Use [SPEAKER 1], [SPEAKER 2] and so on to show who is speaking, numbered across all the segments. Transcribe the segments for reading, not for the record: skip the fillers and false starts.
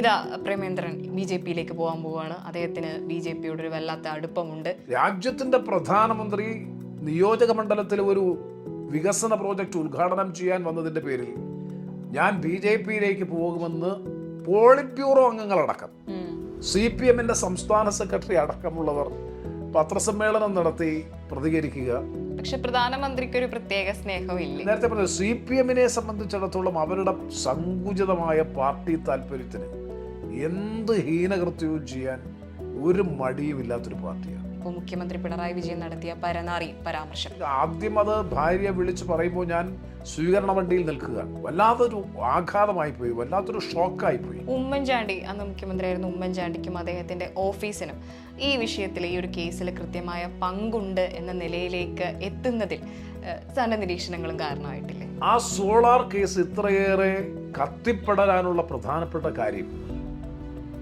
[SPEAKER 1] സ്മിത പ്രേമേന്ദ്രൻ ബിജെപിയിലേക്ക് പോകാൻ പോവുകയാണ്. അദ്ദേഹത്തിന് ബിജെപിയോട് ഒരു വല്ലാത്ത അടുപ്പമുണ്ട്.
[SPEAKER 2] രാജ്യത്തിന്റെ പ്രധാനമന്ത്രി നിയോജക മണ്ഡലത്തിലെ ഒരു വികസന പ്രോജക്റ്റ് ഉദ്ഘാടനം ചെയ്യാൻ വന്നതിന്റെ പേരിൽ ഞാൻ ബിജെപിയിലേക്ക് പോകുമെന്ന് പോളിറ്റ് ബ്യൂറോ അംഗങ്ങളടക്കം CPM-ന്റെ സംസ്ഥാന സെക്രട്ടറി അടക്കമുള്ളവർ പത്രസമ്മേളനം നടത്തി പ്രതികരിക്കുക.
[SPEAKER 1] പക്ഷെ പ്രധാനമന്ത്രിക്ക് ഒരു പ്രത്യേക സ്നേഹമില്ല.
[SPEAKER 2] നേരത്തെ പറഞ്ഞ CPM-നെ സംബന്ധിച്ചിടത്തോളം അവരുടെ സങ്കുചിതമായ പാർട്ടി താല്പര്യത്തിന് എന്ത് ഹീനകൃത്യവും ചെയ്യാൻ ഒരു മടിയും ഇല്ലാത്തൊരു പാർട്ടിയാണ്.
[SPEAKER 1] ഇപ്പോൾ മുഖ്യമന്ത്രി പിണറായി വിജയൻ നടത്തിയ പരനാറി പരാമർശം,
[SPEAKER 2] ആദ്യം അത് ഭാര്യ വിളിച്ച് പറയുമ്പോൾ ഞാൻ സ്വീകരണ വണ്ടിയിൽ നിൽക്കുക, വല്ലാത്തൊരു ആഘാതമായി പോയി, വല്ലാത്തൊരു ഷോക്കായി പോയി.
[SPEAKER 1] ഉമ്മൻചാണ്ടി, അന്ന് മുഖ്യമന്ത്രിയായിരുന്ന ഉമ്മൻചാണ്ടിക്കും അദ്ദേഹത്തിന്റെ ഓഫീസിനും ഈ വിഷയത്തിൽ, ഈ ഒരു കേസിൽ കൃത്യമായ പങ്കുണ്ട് എന്ന നിലയിലേക്ക് എത്തുന്നതിൽ സാറിന്റെ നിരീക്ഷണങ്ങളും കാരണമായിട്ടില്ലേ?
[SPEAKER 2] ആ സോളാർ കേസ് ഇത്രയേറെ കത്തിപ്പെടാനുള്ള പ്രധാനപ്പെട്ട കാര്യം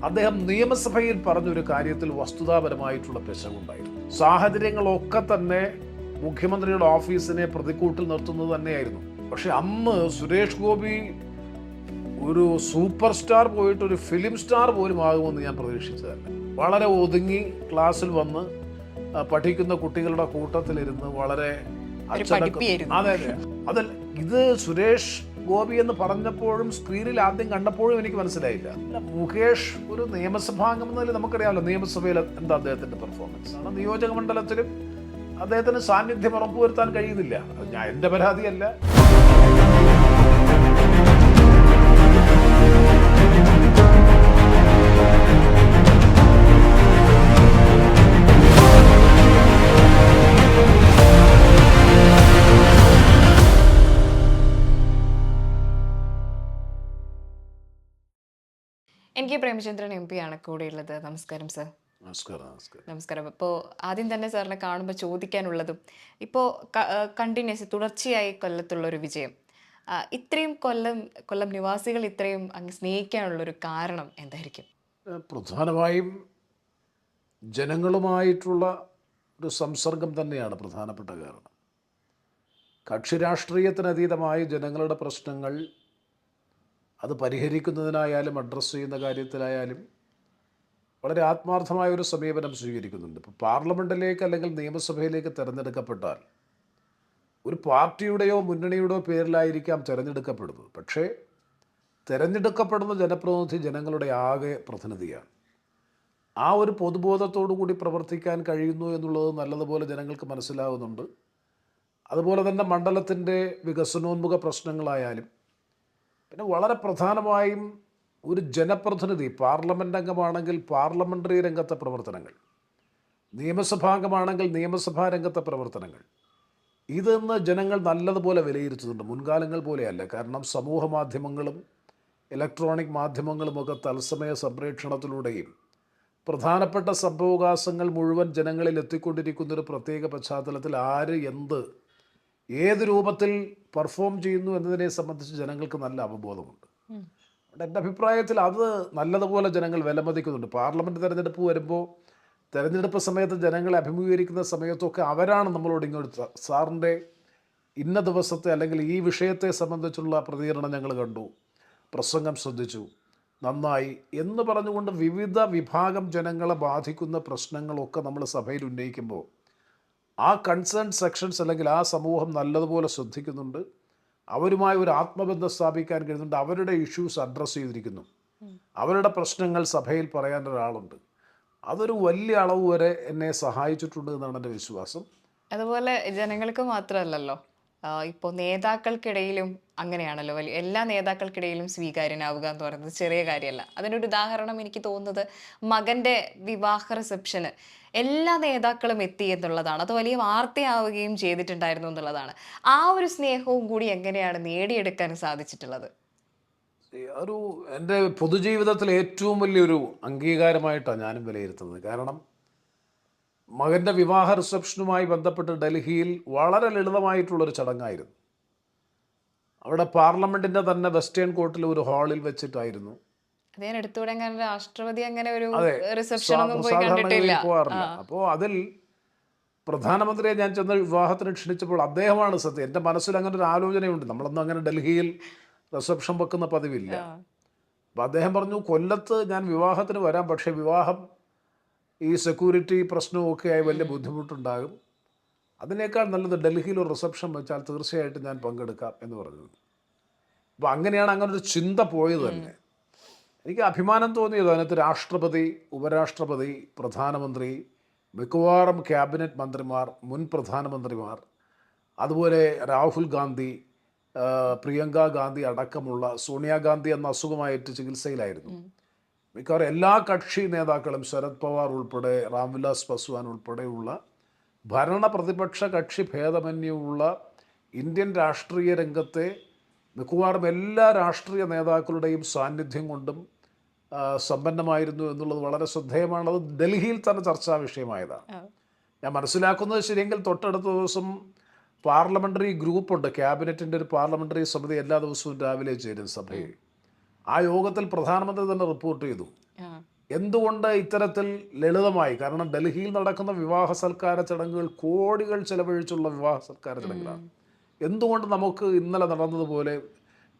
[SPEAKER 2] അദ്ദേഹം നിയമസഭയിൽ പറഞ്ഞൊരു കാര്യത്തിൽ വസ്തുതാപരമായിട്ടുള്ള പെശകുണ്ടായിരുന്നു. സാഹചര്യങ്ങളൊക്കെ തന്നെ മുഖ്യമന്ത്രിയുടെ ഓഫീസിനെ പ്രതിക്കൂട്ടിൽ നിർത്തുന്നത് തന്നെയായിരുന്നു. പക്ഷെ അന്ന് സുരേഷ് ഗോപി ഒരു സൂപ്പർ സ്റ്റാർ പോയിട്ട് ഒരു ഫിലിം സ്റ്റാർ പോലും ആകുമെന്ന് ഞാൻ പ്രതീക്ഷിച്ചതല്ല. വളരെ ഒതുങ്ങി ക്ലാസ്സിൽ വന്ന് പഠിക്കുന്ന കുട്ടികളുടെ കൂട്ടത്തിലിരുന്ന് വളരെ അതെ അതിൽ ഇത് സുരേഷ് ഗോപി എന്ന് പറഞ്ഞപ്പോഴും സ്ക്രീനിൽ ആദ്യം കണ്ടപ്പോഴും എനിക്ക് മനസ്സിലായില്ല. മുകേഷ് ഒരു നിയമസഭാംഗം എന്നതിൽ നമുക്കറിയാമല്ലോ നിയമസഭയിൽ എന്താ അദ്ദേഹത്തിന്റെ പെർഫോമൻസ് ആണ്. നിയോജക മണ്ഡലത്തിലും അദ്ദേഹത്തിന് സാന്നിധ്യം ഉറപ്പുവരുത്താൻ കഴിയുന്നില്ല. ഞാൻ എന്റെ പരാതിയല്ല.
[SPEAKER 1] NK പ്രേമചന്ദ്രൻ MP ആണ് കൂടെയുള്ളത്. നമസ്കാരം സർ. നമസ്കാരം. ഇപ്പോൾ ആദ്യം തന്നെ സാറിനെ കാണുമ്പോൾ ചോദിക്കാനുള്ളതും, ഇപ്പോൾ കണ്ടിന്യൂസ് തുടർച്ചയായി കൊല്ലത്തുള്ളൊരു വിജയം, ഇത്രയും കൊല്ലം നിവാസികൾ ഇത്രയും അങ്ങ് സ്നേഹിക്കാനുള്ളൊരു കാരണം എന്തായിരിക്കും?
[SPEAKER 2] പ്രധാനമായും ജനങ്ങളുമായിട്ടുള്ള ഒരു സംസർഗം തന്നെയാണ് പ്രധാനപ്പെട്ട കാരണം. കക്ഷി രാഷ്ട്രീയത്തിനതീതമായി ജനങ്ങളുടെ പ്രശ്നങ്ങൾ അത് പരിഹരിക്കുന്നതിനായാലും അഡ്രസ്സ് ചെയ്യുന്ന കാര്യത്തിലായാലും വളരെ ആത്മാർത്ഥമായ ഒരു സമീപനം സ്വീകരിക്കുന്നുണ്ട്. ഇപ്പോൾ പാർലമെൻറ്റിലേക്ക് അല്ലെങ്കിൽ നിയമസഭയിലേക്ക് തിരഞ്ഞെടുക്കപ്പെട്ടാൽ ഒരു പാർട്ടിയുടെയോ മുന്നണിയുടെയോ പേരിലായിരിക്കാം തിരഞ്ഞെടുക്കപ്പെടുന്നത്. പക്ഷേ തിരഞ്ഞെടുക്കപ്പെടുന്ന ജനപ്രതിനിധി ജനങ്ങളുടെ ആകെ പ്രതിനിധിയാണ്. ആ ഒരു പൊതുബോധത്തോടു കൂടി പ്രവർത്തിക്കാൻ കഴിയുന്നു എന്നുള്ളത് നല്ലതുപോലെ ജനങ്ങൾക്ക് മനസ്സിലാകുന്നുണ്ട്. അതുപോലെ തന്നെ മണ്ഡലത്തിൻ്റെ വികസനോന്മുഖ പ്രശ്നങ്ങളായാലും, പിന്നെ വളരെ പ്രധാനമായും ഒരു ജനപ്രതിനിധി പാർലമെൻ്റ് അംഗമാണെങ്കിൽ പാർലമെൻ്ററി രംഗത്തെ പ്രവർത്തനങ്ങൾ, നിയമസഭാംഗമാണെങ്കിൽ നിയമസഭാ രംഗത്തെ പ്രവർത്തനങ്ങൾ, ഇതെന്ന് ജനങ്ങൾ നല്ലതുപോലെ വിലയിരുത്തുന്നുണ്ട്. മുൻകാലങ്ങൾ പോലെയല്ല. കാരണം സമൂഹ മാധ്യമങ്ങളും ഇലക്ട്രോണിക് മാധ്യമങ്ങളുമൊക്കെ തത്സമയ സംപ്രേക്ഷണത്തിലൂടെയും പ്രധാനപ്പെട്ട സംഭവവികാസങ്ങൾ മുഴുവൻ ജനങ്ങളിൽ എത്തിക്കൊണ്ടിരിക്കുന്നൊരു പ്രത്യേക പശ്ചാത്തലത്തിൽ ആര് എന്ത് ഏത് രൂപത്തിൽ പെർഫോം ചെയ്യുന്നു എന്നതിനെ സംബന്ധിച്ച് ജനങ്ങൾക്ക് നല്ല അവബോധമുണ്ട്. അതുകൊണ്ട് എൻ്റെ അഭിപ്രായത്തിൽ അത് നല്ലതുപോലെ ജനങ്ങൾ വിലമതിക്കുന്നുണ്ട്. പാർലമെൻറ്റ് തിരഞ്ഞെടുപ്പ് വരുമ്പോൾ, തിരഞ്ഞെടുപ്പ് സമയത്ത് ജനങ്ങളെ അഭിമുഖീകരിക്കുന്ന സമയത്തൊക്കെ അവരാണ് നമ്മളോട് ഇങ്ങോട്ട് സാറിൻ്റെ ഇന്ന ദിവസത്തെ അല്ലെങ്കിൽ ഈ വിഷയത്തെ സംബന്ധിച്ചുള്ള പ്രതികരണം ഞങ്ങൾ കണ്ടു, പ്രസംഗം ശ്രദ്ധിച്ചു, നന്നായി എന്ന് പറഞ്ഞുകൊണ്ട് വിവിധ വിഭാഗം ജനങ്ങളെ ബാധിക്കുന്ന പ്രശ്നങ്ങളൊക്കെ നമ്മൾ സഭയിൽ ഉന്നയിക്കുമ്പോൾ ആ കൺസേൺ സെക്ഷൻസ് അല്ലെങ്കിൽ ആ സമൂഹം നല്ലതുപോലെ ശ്രദ്ധിക്കുന്നുണ്ട്. അവരുമായി ഒരു ആത്മബന്ധം സ്ഥാപിക്കാൻ കഴിയുന്നുണ്ട്. അവരുടെ ഇഷ്യൂസ് അഡ്രസ്സ് ചെയ്തിരിക്കുന്നു. അവരുടെ പ്രശ്നങ്ങൾ സഭയിൽ പറയാൻ ഒരാളുണ്ട്. അതൊരു വലിയ അളവ് വരെ എന്നെ സഹായിച്ചിട്ടുണ്ട് എന്നാണ് എൻ്റെ വിശ്വാസം.
[SPEAKER 1] അതുപോലെ ജനങ്ങൾക്ക് മാത്രമല്ലല്ലോ, ഇപ്പോൾ നേതാക്കൾക്കിടയിലും അങ്ങനെയാണല്ലോ. എല്ലാ നേതാക്കൾക്കിടയിലും സ്വീകാര്യനാവുക എന്ന് പറയുന്നത് ചെറിയ കാര്യമല്ല. അതിനൊരു ഉദാഹരണം എനിക്ക് തോന്നുന്നത് മകൻ്റെ വിവാഹ റിസപ്ഷന് എല്ലാ നേതാക്കളും എത്തി എന്നുള്ളതാണ്. അത് വലിയ വാർത്തയാവുകയും ചെയ്തിട്ടുണ്ടായിരുന്നു എന്നുള്ളതാണ്. ആ ഒരു സ്നേഹവും കൂടി എങ്ങനെയാണ് നേടിയെടുക്കാൻ സാധിച്ചിട്ടുള്ളത്?
[SPEAKER 2] ഒരു എൻ്റെ പൊതുജീവിതത്തിൽ ഏറ്റവും വലിയൊരു അംഗീകാരമായിട്ടാണ് ഞാനും വിലയിരുത്തുന്നത്. കാരണം മകൻ്റെ വിവാഹ റിസപ്ഷനുമായി ബന്ധപ്പെട്ട് ഡൽഹിയിൽ വളരെ ലളിതമായിട്ടുള്ളൊരു ചടങ്ങായിരുന്നു. അവിടെ പാർലമെൻറ്റിൻ്റെ തന്നെ വെസ്റ്റേൺ കോർട്ടിൽ ഒരു ഹാളിൽ വെച്ചിട്ടായിരുന്നു.
[SPEAKER 1] രാഷ്ട്രപതി അങ്ങനെ ഒരു റിസപ്ഷനൊന്നും പോയി കണ്ടിട്ടില്ല.
[SPEAKER 2] അപ്പോൾ അതിൽ പ്രധാനമന്ത്രിയെ ഞാൻ ചെന്ന വിവാഹത്തിന് ക്ഷണിച്ചപ്പോൾ അദ്ദേഹമാണ് സത്യം. എൻ്റെ മനസ്സിൽ അങ്ങനെ ഒരു ആലോചനയുണ്ട്. നമ്മളൊന്നും അങ്ങനെ ഡൽഹിയിൽ റിസപ്ഷൻ വെക്കുന്ന പതിവില്ല. അപ്പോൾ അദ്ദേഹം പറഞ്ഞു കൊല്ലത്ത് ഞാൻ വിവാഹത്തിന് വരാം, പക്ഷേ വിവാഹം ഈ സെക്യൂരിറ്റി പ്രശ്നമൊക്കെ ആയി വലിയ ബുദ്ധിമുട്ടുണ്ടാകും, അതിനേക്കാൾ നല്ലത് ഡൽഹിയിൽ ഒരു റിസപ്ഷൻ വെച്ചാൽ തീർച്ചയായിട്ടും ഞാൻ പങ്കെടുക്കാം എന്ന് പറഞ്ഞു. അപ്പോൾ അങ്ങനെയാണ് അങ്ങനൊരു ചിന്ത പോയത് തന്നെ. എനിക്ക് അഭിമാനം തോന്നിയത് അതിനകത്ത് രാഷ്ട്രപതി, ഉപരാഷ്ട്രപതി, പ്രധാനമന്ത്രി, മിക്കവാറും ക്യാബിനറ്റ് മന്ത്രിമാർ, മുൻ പ്രധാനമന്ത്രിമാർ, അതുപോലെ രാഹുൽ ഗാന്ധി, പ്രിയങ്ക ഗാന്ധി അടക്കമുള്ള, സോണിയാഗാന്ധി എന്ന അസുഖമായിട്ട് ചികിത്സയിലായിരുന്നു. മിക്കവാറും എല്ലാ കക്ഷി നേതാക്കളും, ശരത് പവാർ ഉൾപ്പെടെ, രാംവിലാസ് പാസ്വാൻ ഉൾപ്പെടെയുള്ള ഭരണ പ്രതിപക്ഷ കക്ഷി ഭേദമന്യുള്ള ഇന്ത്യൻ രാഷ്ട്രീയ രംഗത്തെ മിക്കവാറും എല്ലാ രാഷ്ട്രീയ നേതാക്കളുടെയും സാന്നിധ്യം കൊണ്ടും സമ്പന്നമായിരുന്നു എന്നുള്ളത് വളരെ ശ്രദ്ധേയമാണ്. അത് ഡൽഹിയിൽ തന്നെ ചർച്ചാ വിഷയമായതാണ്. ഞാൻ മനസ്സിലാക്കുന്നത് ശരിയെങ്കിൽ തൊട്ടടുത്ത ദിവസം പാർലമെൻ്ററി ഗ്രൂപ്പുണ്ട്, ക്യാബിനറ്റിൻ്റെ ഒരു പാർലമെൻ്ററി സമിതി എല്ലാ ദിവസവും രാവിലെ ചേരും സഭയിൽ. ആ യോഗത്തിൽ പ്രധാനമന്ത്രി തന്നെ റിപ്പോർട്ട് ചെയ്തു എന്തുകൊണ്ട് ഇത്തരത്തിൽ ലളിതമായി, കാരണം ഡൽഹിയിൽ നടക്കുന്ന വിവാഹ സൽക്കാര ചടങ്ങുകൾ കോടികൾ ചെലവഴിച്ചുള്ള വിവാഹ സൽക്കാര ചടങ്ങുകളാണ്, എന്തുകൊണ്ട് നമുക്ക് ഇന്നലെ നടന്നതുപോലെ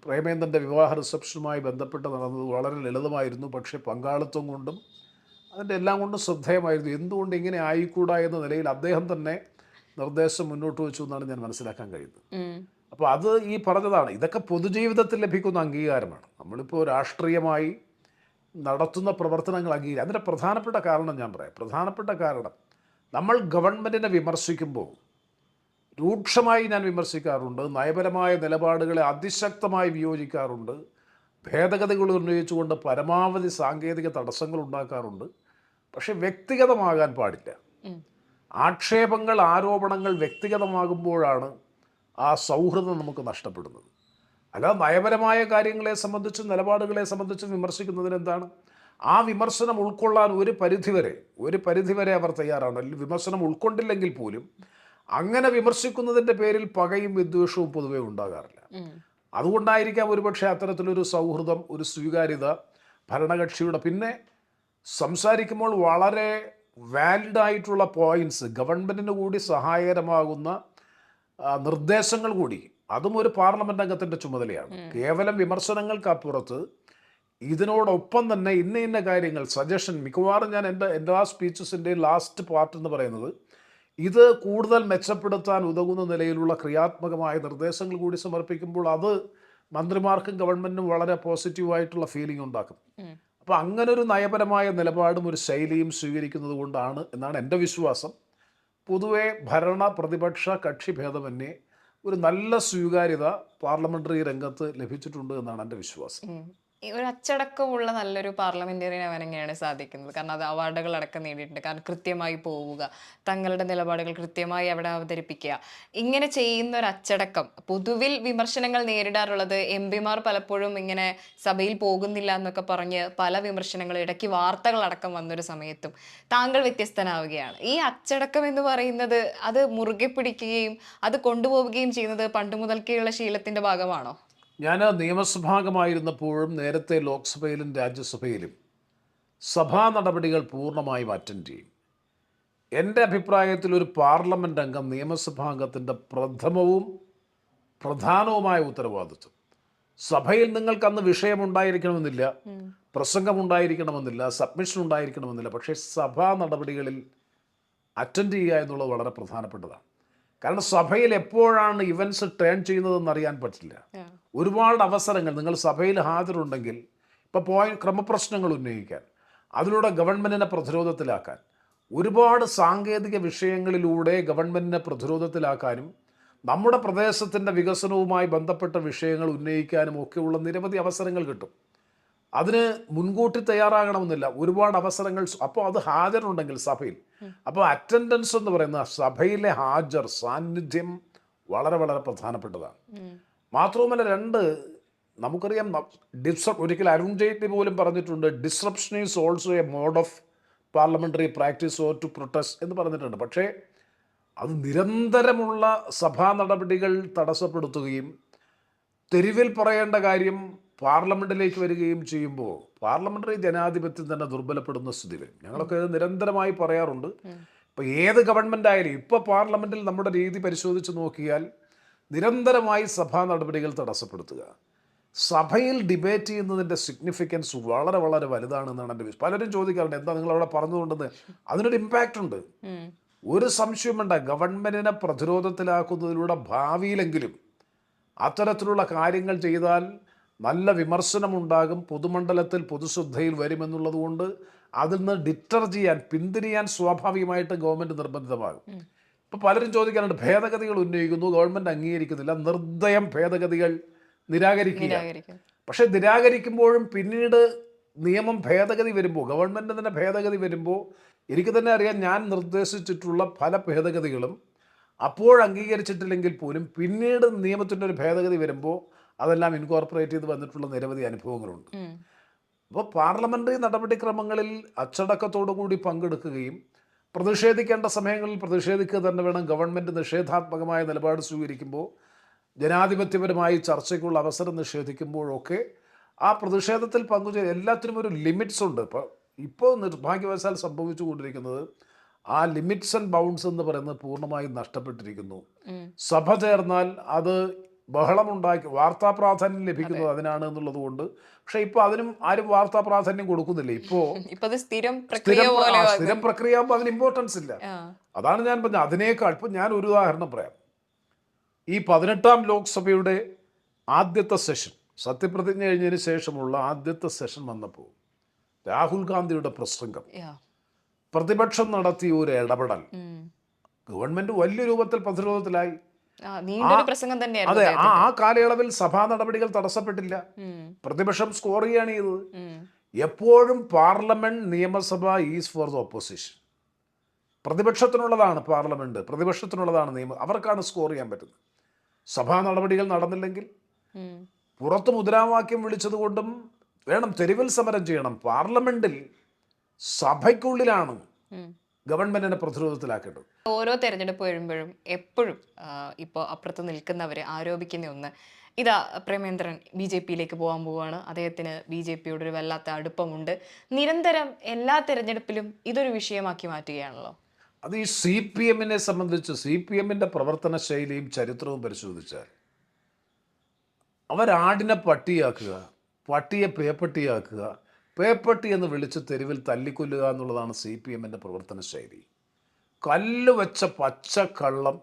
[SPEAKER 2] പ്രേമേന്ദ്രൻ്റെ വിവാഹ റിസപ്ഷനുമായി ബന്ധപ്പെട്ട് നടന്നത് വളരെ ലളിതമായിരുന്നു, പക്ഷേ പങ്കാളിത്തം കൊണ്ടും അതിൻ്റെ എല്ലാം കൊണ്ടും ശ്രദ്ധേയമായിരുന്നു, എന്തുകൊണ്ട് ഇങ്ങനെ ആയിക്കൂടാ എന്ന നിലയിൽ അദ്ദേഹം തന്നെ നിർദ്ദേശം മുന്നോട്ട് വെച്ചു എന്നാണ് ഞാൻ മനസ്സിലാക്കാൻ കഴിയുന്നത്. അപ്പോൾ അത് ഈ പറഞ്ഞതാണ്, ഇതൊക്കെ പൊതുജീവിതത്തിൽ ലഭിക്കുന്ന അംഗീകാരമാണ്. നമ്മളിപ്പോൾ രാഷ്ട്രീയമായി നടത്തുന്ന പ്രവർത്തനങ്ങൾ അംഗീകാരം. അതിൻ്റെ പ്രധാനപ്പെട്ട കാരണം ഞാൻ പറയാം. പ്രധാനപ്പെട്ട കാരണം, നമ്മൾ ഗവൺമെൻറ്റിനെ വിമർശിക്കുമ്പോൾ രൂക്ഷമായി ഞാൻ വിമർശിക്കാറുണ്ട്, നയപരമായ നിലപാടുകളെ അതിശക്തമായി വിയോജിക്കാറുണ്ട്, ഭേദഗതികൾ ഉന്നയിച്ചുകൊണ്ട് പരമാവധി സാങ്കേതിക തടസ്സങ്ങൾ ഉണ്ടാക്കാറുണ്ട്. പക്ഷെ വ്യക്തിഗതമാകാൻ പാടില്ല. ആക്ഷേപങ്ങൾ, ആരോപണങ്ങൾ വ്യക്തിഗതമാകുമ്പോഴാണ് ആ സൗഹൃദം നമുക്ക് നഷ്ടപ്പെടുന്നത്. അല്ലാതെ നയപരമായ കാര്യങ്ങളെ സംബന്ധിച്ചും നിലപാടുകളെ സംബന്ധിച്ചും വിമർശിക്കുന്നതിന് എന്താണ്? ആ വിമർശനം ഉൾക്കൊള്ളാൻ ഒരു പരിധിവരെ അവർ തയ്യാറാണ്. വിമർശനം ഉൾക്കൊണ്ടില്ലെങ്കിൽ പോലും അങ്ങനെ വിമർശിക്കുന്നതിൻ്റെ പേരിൽ പകയും വിദ്വേഷവും പൊതുവെ ഉണ്ടാകാറില്ല. അതുകൊണ്ടായിരിക്കാം ഒരുപക്ഷെ അത്തരത്തിലൊരു സൗഹൃദം, ഒരു സ്വീകാര്യത ഭരണകക്ഷിയുടെ. പിന്നെ സംസാരിക്കുമ്പോൾ വളരെ വാലിഡായിട്ടുള്ള പോയിൻറ്റ്സ്, ഗവൺമെൻറ്റിന് കൂടി സഹായകരമാകുന്ന നിർദ്ദേശങ്ങൾ കൂടി, അതും ഒരു പാർലമെൻറ്റ് അംഗത്തിൻ്റെ ചുമതലയാണ്. കേവലം വിമർശനങ്ങൾക്കപ്പുറത്ത് ഇതിനോടൊപ്പം തന്നെ ഇന്ന കാര്യങ്ങൾ സജഷൻ, മിക്കവാറും ഞാൻ എൻ്റെ ആ സ്പീച്ചസിൻ്റെ ലാസ്റ്റ് പാർട്ട് എന്ന് പറയുന്നത് ഇത് കൂടുതൽ മെച്ചപ്പെടുത്താൻ ഉതകുന്ന നിലയിലുള്ള ക്രിയാത്മകമായ നിർദ്ദേശങ്ങൾ കൂടി സമർപ്പിക്കുമ്പോൾ അത് മന്ത്രിമാർക്കും ഗവൺമെൻറ്റിനും വളരെ പോസിറ്റീവായിട്ടുള്ള ഫീലിംഗ് ഉണ്ടാക്കും. അപ്പോൾ അങ്ങനൊരു നയപരമായ നിലപാടും ഒരു ശൈലിയും സ്വീകരിക്കുന്നത് കൊണ്ടാണ് എന്നാണ് എൻ്റെ വിശ്വാസം. പൊതുവെ ഭരണ പ്രതിപക്ഷ കക്ഷി ഭേദമന്യേ ഒരു നല്ല സ്വീകാര്യത പാർലമെൻ്ററി രംഗത്ത് ലഭിച്ചിട്ടുണ്ട് എന്നാണ് എൻ്റെ വിശ്വാസം.
[SPEAKER 1] ഒരു അച്ചടക്കമുള്ള നല്ലൊരു പാർലമെന്റേറിയൻ ആവാൻ എങ്ങനെയാണ് സാധിക്കുന്നത്? കാരണം അത് അവാർഡുകൾ അടക്കം നേടിയിട്ടുണ്ട്. കാരണം കൃത്യമായി പോവുക, തങ്ങളുടെ നിലപാടുകൾ കൃത്യമായി അവിടെ അവതരിപ്പിക്കുക, ഇങ്ങനെ ചെയ്യുന്ന ഒരു അച്ചടക്കം. പൊതുവിൽ വിമർശനങ്ങൾ നേരിടാറുള്ളത് എംപിമാർ പലപ്പോഴും ഇങ്ങനെ സഭയിൽ പോകുന്നില്ല എന്നൊക്കെ പറഞ്ഞ് പല വിമർശനങ്ങൾ, ഇടയ്ക്ക് വാർത്തകളടക്കം വന്നൊരു സമയത്തും താങ്കൾ വ്യത്യസ്തനാവുകയാണ്. ഈ അച്ചടക്കം എന്ന് പറയുന്നത് അത് മുറുകെ പിടിക്കുകയും അത് കൊണ്ടുപോവുകയും ചെയ്യുന്നത് പണ്ട് മുതൽക്കേയുള്ള ശീലത്തിന്റെ ഭാഗമാണോ?
[SPEAKER 2] ഞാൻ നിയമസഭാംഗമായിരുന്നപ്പോഴും നേരത്തെ ലോക്സഭയിലും രാജ്യസഭയിലും സഭാ നടപടികൾ പൂർണ്ണമായും അറ്റൻഡ് ചെയ്യും. എൻ്റെ അഭിപ്രായത്തിൽ ഒരു പാർലമെൻ്റ് അംഗം നിയമസഭാംഗത്തിൻ്റെ പ്രധാനവുമായ ഉത്തരവാദിത്വം, സഭയിൽ നിങ്ങൾക്ക് അന്ന് വിഷയമുണ്ടായിരിക്കണമെന്നില്ല, പ്രസംഗമുണ്ടായിരിക്കണമെന്നില്ല, സബ്മിഷൻ ഉണ്ടായിരിക്കണമെന്നില്ല, പക്ഷേ സഭാ നടപടികളിൽ അറ്റൻഡ് ചെയ്യുക എന്നുള്ളത് വളരെ പ്രധാനപ്പെട്ടതാണ്. കാരണം സഭയിൽ എപ്പോഴാണ് ഇവൻറ്റ്സ് ടേൺ ചെയ്യുന്നതെന്ന് അറിയാൻ പറ്റില്ല. ഒരുപാട് അവസരങ്ങൾ, നിങ്ങൾ സഭയിൽ ഹാജരുണ്ടെങ്കിൽ ഇപ്പോൾ ക്രമപ്രശ്നങ്ങൾ ഉന്നയിക്കാൻ, അതിലൂടെ ഗവൺമെൻറ്റിനെ പ്രതിരോധത്തിലാക്കാൻ, ഒരുപാട് സാങ്കേതിക വിഷയങ്ങളിലൂടെ ഗവൺമെൻറ്റിനെ പ്രതിരോധത്തിലാക്കാനും നമ്മുടെ പ്രദേശത്തിൻ്റെ വികസനവുമായി ബന്ധപ്പെട്ട വിഷയങ്ങൾ ഉന്നയിക്കാനും ഒക്കെയുള്ള നിരവധി അവസരങ്ങൾ കിട്ടും. അതിന് മുൻകൂട്ടി തയ്യാറാകണമെന്നില്ല, ഒരുപാട് അവസരങ്ങൾ. അപ്പോൾ അത് ഹാജരുണ്ടെങ്കിൽ സഭയിൽ, അപ്പോൾ അറ്റൻഡൻസ് എന്ന് പറയുന്ന സഭയിലെ സാന്നിധ്യം വളരെ വളരെ പ്രധാനപ്പെട്ടതാണ്. മാത്രവുമല്ല, നമുക്കറിയാം, ഒരിക്കൽ അരുൺ ജെയ്റ്റ്ലി പോലും പറഞ്ഞിട്ടുണ്ട്, disruption is also a mode of parliamentary practice or to protest എന്ന് പറഞ്ഞിട്ടുണ്ട്. പക്ഷേ അത് നിരന്തരമുള്ള സഭാ നടപടികൾ തടസ്സപ്പെടുത്തുകയും തെരുവിൽ പറയേണ്ട കാര്യം പാർലമെൻറ്റിലേക്ക് വരികയും ചെയ്യുമ്പോൾ പാർലമെൻ്ററി ജനാധിപത്യം തന്നെ ദുർബലപ്പെടുന്ന സ്ഥിതി വരും. ഞങ്ങളൊക്കെ ഇത് നിരന്തരമായി പറയാറുണ്ട്. ഇപ്പോൾ ഏത് ഗവൺമെൻറ് ആയാലും, ഇപ്പോൾ പാർലമെൻറ്റിൽ നമ്മുടെ രീതി പരിശോധിച്ച് നോക്കിയാൽ നിരന്തരമായി സഭാ നടപടികൾ തടസ്സപ്പെടുത്തുക, സഭയിൽ ഡിബേറ്റ് ചെയ്യുന്നതിൻ്റെ സിഗ്നിഫിക്കൻസ് വളരെ വളരെ വലുതാണെന്നാണ് എൻ്റെ വിശ്വാസം. പലരും ചോദിക്കാറുണ്ട് എന്താ നിങ്ങളവിടെ പറഞ്ഞുകൊണ്ടെന്ന്. അതിനൊരു ഇമ്പാക്റ്റ് ഉണ്ട്.
[SPEAKER 1] ഉം.
[SPEAKER 2] ഒരു സംശയം വേണ്ട, ഗവൺമെൻറ്റിനെ പ്രതിരോധത്തിലാക്കുന്നതിലൂടെ ഭാവിയിലെങ്കിലും അത്തരത്തിലുള്ള കാര്യങ്ങൾ ചെയ്താൽ നല്ല വിമർശനമുണ്ടാകും, പൊതുമണ്ഡലത്തിൽ പൊതുശ്രദ്ധയിൽ വരുമെന്നുള്ളത് കൊണ്ട് അതിൽ നിന്ന് ഡിറ്റർ ചെയ്യാൻ, പിന്തിരിയാൻ സ്വാഭാവികമായിട്ട് ഗവൺമെൻറ് നിർബന്ധിതമാകും. ഇപ്പോൾ പലരും ചോദിക്കാറുണ്ട് ഭേദഗതികൾ ഉന്നയിക്കുന്നു, ഗവൺമെൻറ് അംഗീകരിക്കുന്നില്ല, നിർദ്ദയം ഭേദഗതികൾ നിരാകരിക്കുക.
[SPEAKER 1] നിരാകരിക്കും.
[SPEAKER 2] പക്ഷേ നിരാകരിക്കുമ്പോഴും പിന്നീട് നിയമം ഭേദഗതി വരുമ്പോൾ, ഗവൺമെൻറ് തന്നെ ഭേദഗതി വരുമ്പോൾ എനിക്ക് തന്നെ അറിയാം, ഞാൻ നിർദ്ദേശിച്ചിട്ടുള്ള പല ഭേദഗതികളും അപ്പോൾ അംഗീകരിച്ചിട്ടില്ലെങ്കിൽ പോലും പിന്നീട് നിയമത്തിൻ്റെ ഒരു ഭേദഗതി വരുമ്പോൾ അതെല്ലാം ഇൻകോർപ്പറേറ്റ് ചെയ്ത് വന്നിട്ടുള്ള നിരവധി അനുഭവങ്ങളുണ്ട്.
[SPEAKER 1] ഉം.
[SPEAKER 2] അപ്പോൾ പാർലമെൻ്ററി നടപടിക്രമങ്ങളിൽ അച്ചടക്കത്തോടു കൂടി പങ്കെടുക്കുകയും പ്രതിഷേധിക്കേണ്ട സമയങ്ങളിൽ പ്രതിഷേധിക്കുക തന്നെ വേണം. ഗവൺമെൻറ് നിഷേധാത്മകമായ നിലപാട് സ്വീകരിക്കുമ്പോൾ, ജനാധിപത്യപരമായി ചർച്ചയ്ക്കുള്ള അവസരം നിഷേധിക്കുമ്പോഴൊക്കെ ആ പ്രതിഷേധത്തിൽ പങ്കുചേരും. എല്ലാത്തിനും ഒരു ലിമിറ്റ്സ് ഉണ്ട്. ഇപ്പോൾ നിർഭാഗ്യവശാൽ സംഭവിച്ചുകൊണ്ടിരിക്കുന്നത് ആ ലിമിറ്റ്സ് ആൻഡ് ബൗണ്ട്സ് എന്ന് പറയുന്നത് പൂർണ്ണമായും നഷ്ടപ്പെട്ടിരിക്കുന്നു. സഭ ചേർന്നാൽ അത് ബഹളമുണ്ടാക്കി വാർത്താ പ്രാധാന്യം ലഭിക്കുന്നത് അതിനാണ് എന്നുള്ളത് കൊണ്ട്. പക്ഷെ ഇപ്പോൾ അതിനും ആരും വാർത്താ പ്രാധാന്യം കൊടുക്കുന്നില്ല. ഇപ്പോൾ
[SPEAKER 1] സ്ഥിരം
[SPEAKER 2] പ്രക്രിയ ആകുമ്പോൾ അതിന് ഇമ്പോർട്ടൻസ് ഇല്ല. അതാണ് ഞാൻ പറഞ്ഞത്. അതിനേക്കാൾ ഇപ്പം ഞാൻ ഒരു ഉദാഹരണം പറയാം. ഈ 18ാം ലോക്സഭയുടെ ആദ്യത്തെ സെഷൻ, സത്യപ്രതിജ്ഞ കഴിഞ്ഞതിന് ശേഷമുള്ള ആദ്യത്തെ സെഷൻ വന്നപ്പോൾ രാഹുൽ ഗാന്ധിയുടെ പ്രസംഗം, പ്രതിപക്ഷം നടത്തിയ ഒരു ഇടപെടൽ, ഗവൺമെന്റ് വലിയ രൂപത്തിൽ പ്രതിരോധത്തിലായി. അതെ, ആ കാലയളവിൽ സഭാ നടപടികൾ തടസ്സപ്പെട്ടില്ല. പ്രതിപക്ഷം സ്കോർ ചെയ്യാണ് ചെയ്തത്. എപ്പോഴും പാർലമെന്റ്, നിയമസഭ ഈസ് ഫോർ ദ ഓപ്പോസിഷൻ. പ്രതിപക്ഷത്തിനുള്ളതാണ് പാർലമെന്റ്, പ്രതിപക്ഷത്തിനുള്ളതാണ് നിയമം. അവർക്കാണ് സ്കോർ ചെയ്യാൻ പറ്റുന്നത്. സഭാ നടപടികൾ നടന്നില്ലെങ്കിൽ പുറത്ത് മുദ്രാവാക്യം വിളിച്ചതുകൊണ്ടും വേണം, തെരുവിൽ സമരം ചെയ്യണം. പാർലമെന്റിൽ സഭയ്ക്കുള്ളിലാണ് ഗവൺമെന്റിനെ പ്രതിരോധത്തിലാക്കേണ്ടത്.
[SPEAKER 1] ഓരോ തെരഞ്ഞെടുപ്പ് വരുമ്പോഴും എപ്പോഴും ഇപ്പോൾ അപ്പുറത്ത് നിൽക്കുന്നവർ ആരോപിക്കുന്ന ഒന്ന് ഇതാ, പ്രേമേന്ദ്രൻ BJP-യിലേക്ക് പോകാൻ പോവുകയാണ്, അദ്ദേഹത്തിന് BJP-യോട് ഒരു വല്ലാത്ത അടുപ്പമുണ്ട്. നിരന്തരം എല്ലാ തെരഞ്ഞെടുപ്പിലും ഇതൊരു വിഷയമാക്കി മാറ്റുകയാണല്ലോ.
[SPEAKER 2] അത് ഈ CPM-നെ സംബന്ധിച്ച്, CPM-ന്റെ പ്രവർത്തന ശൈലിയും ചരിത്രവും പരിശോധിച്ചാൽ അവരാടിനെ പട്ടിയാക്കുക, പട്ടിയെ പേപ്പട്ടിയാക്കുക, പേപ്പട്ടി എന്ന് വിളിച്ച് തെരുവിൽ തല്ലിക്കൊല്ലുക എന്നുള്ളതാണ് CPM-ന്റെ പ്രവർത്തന ശൈലി. കല്ല് വെച്ച പച്ചക്കള്ളം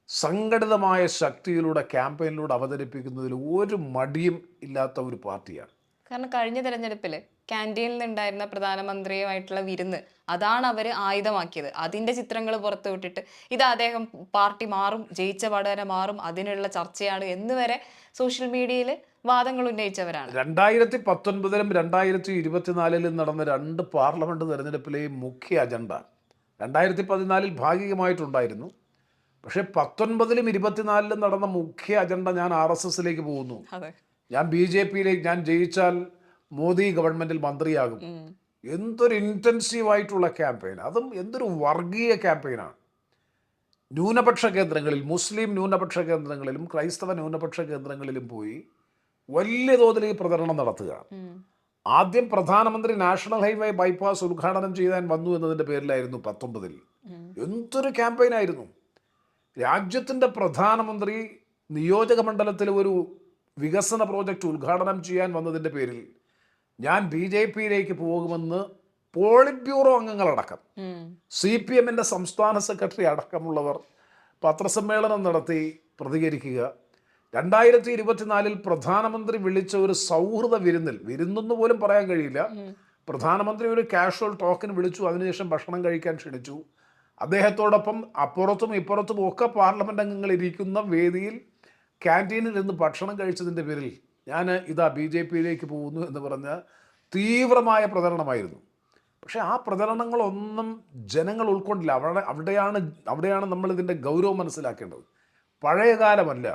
[SPEAKER 2] സംഘടിതമായ ശക്തിയിലൂടെ ക്യാമ്പയിനിലൂടെ അവതരിപ്പിക്കുന്നതിൽ ഒരു മടിയും ഇല്ലാത്ത ഒരു പാർട്ടിയാണ്.
[SPEAKER 1] കാരണം കഴിഞ്ഞ തെരഞ്ഞെടുപ്പിൽ ക്യാൻറ്റീനിൽ ഉണ്ടായിരുന്ന പ്രധാനമന്ത്രിയുമായിട്ടുള്ള വിരുന്ന്, അതാണ് അവർ ആയുധമാക്കിയത്. അതിൻ്റെ ചിത്രങ്ങൾ പുറത്തു വിട്ടിട്ട് ഇത് അദ്ദേഹം പാർട്ടി മാറും, ജയിച്ച പാടുകാരെ മാറും, അതിനുള്ള ചർച്ചയാണ് എന്ന് വരെ സോഷ്യൽ മീഡിയയിൽ വാദങ്ങൾ ഉന്നയിച്ചവരാണ്.
[SPEAKER 2] 2019-ലും 2024-ലും നടന്ന 2 പാർലമെന്റ് തെരഞ്ഞെടുപ്പിലെയും മുഖ്യ അജണ്ട 2014-ൽ ഭാഗികമായിട്ടുണ്ടായിരുന്നു. പക്ഷേ 19-ലും 24-ലും നടന്ന മുഖ്യ അജണ്ട ഞാൻ RSSലേക്ക് പോകുന്നു, ഞാൻ BJP-യിലേക്ക്, ഞാൻ ജയിച്ചാൽ മോദി ഗവൺമെന്റിൽ മന്ത്രിയാകും. എന്തൊരു ഇൻറ്റൻസീവായിട്ടുള്ള ക്യാമ്പയിൻ, അതും എന്തൊരു വർഗീയ ക്യാമ്പയിനാണ്. ന്യൂനപക്ഷ കേന്ദ്രങ്ങളിൽ, മുസ്ലിം ന്യൂനപക്ഷ കേന്ദ്രങ്ങളിലും ക്രൈസ്തവ ന്യൂനപക്ഷ കേന്ദ്രങ്ങളിലും പോയി വലിയ തോതിൽ ഈ പ്രചരണം നടത്തുക. ആദ്യം പ്രധാനമന്ത്രി നാഷണൽ ഹൈവേ ബൈപ്പാസ് ഉദ്ഘാടനം ചെയ്യാൻ വന്നു എന്നതിൻ്റെ പേരിലായിരുന്നു 19-ൽ. എന്തൊരു ക്യാമ്പയിനായിരുന്നു. രാജ്യത്തിൻ്റെ പ്രധാനമന്ത്രി നിയോജക മണ്ഡലത്തിൽ ഒരു വികസന പ്രോജക്റ്റ് ഉദ്ഘാടനം ചെയ്യാൻ വന്നതിൻ്റെ പേരിൽ ഞാൻ BJP-യിലേക്ക് പോകുമെന്ന് പോളിറ്റ് ബ്യൂറോ അംഗങ്ങളടക്കം, CPM-ന്റെ സംസ്ഥാന സെക്രട്ടറി അടക്കമുള്ളവർ പത്രസമ്മേളനം നടത്തി പ്രതികരിക്കുക. 2024-ൽ പ്രധാനമന്ത്രി വിളിച്ച ഒരു സൗഹൃദ വിരുന്നെന്ന് പോലും പറയാൻ കഴിയില്ല. പ്രധാനമന്ത്രി ഒരു കാഷ്വൽ ടോക്കിന് വിളിച്ചു, അതിനുശേഷം ഭക്ഷണം കഴിക്കാൻ ക്ഷണിച്ചു. അദ്ദേഹത്തോടൊപ്പം അപ്പുറത്തും ഇപ്പുറത്തും ഒക്കെ പാർലമെന്റ് അംഗങ്ങൾ ഇരിക്കുന്ന വേദിയിൽ ക്യാൻറ്റീനിൽ നിന്ന് ഭക്ഷണം കഴിച്ചതിൻ്റെ പേരിൽ ഞാൻ ഇതാ BJP-യിലേക്ക് പോകുന്നു എന്ന് പറഞ്ഞ തീവ്രമായ പ്രചരണമായിരുന്നു. പക്ഷേ ആ പ്രചരണങ്ങളൊന്നും ജനങ്ങൾ ഉൾക്കൊണ്ടില്ല. അവിടെയാണ് നമ്മളിതിൻ്റെ ഗൗരവം മനസ്സിലാക്കേണ്ടത്. പഴയ കാലമല്ല.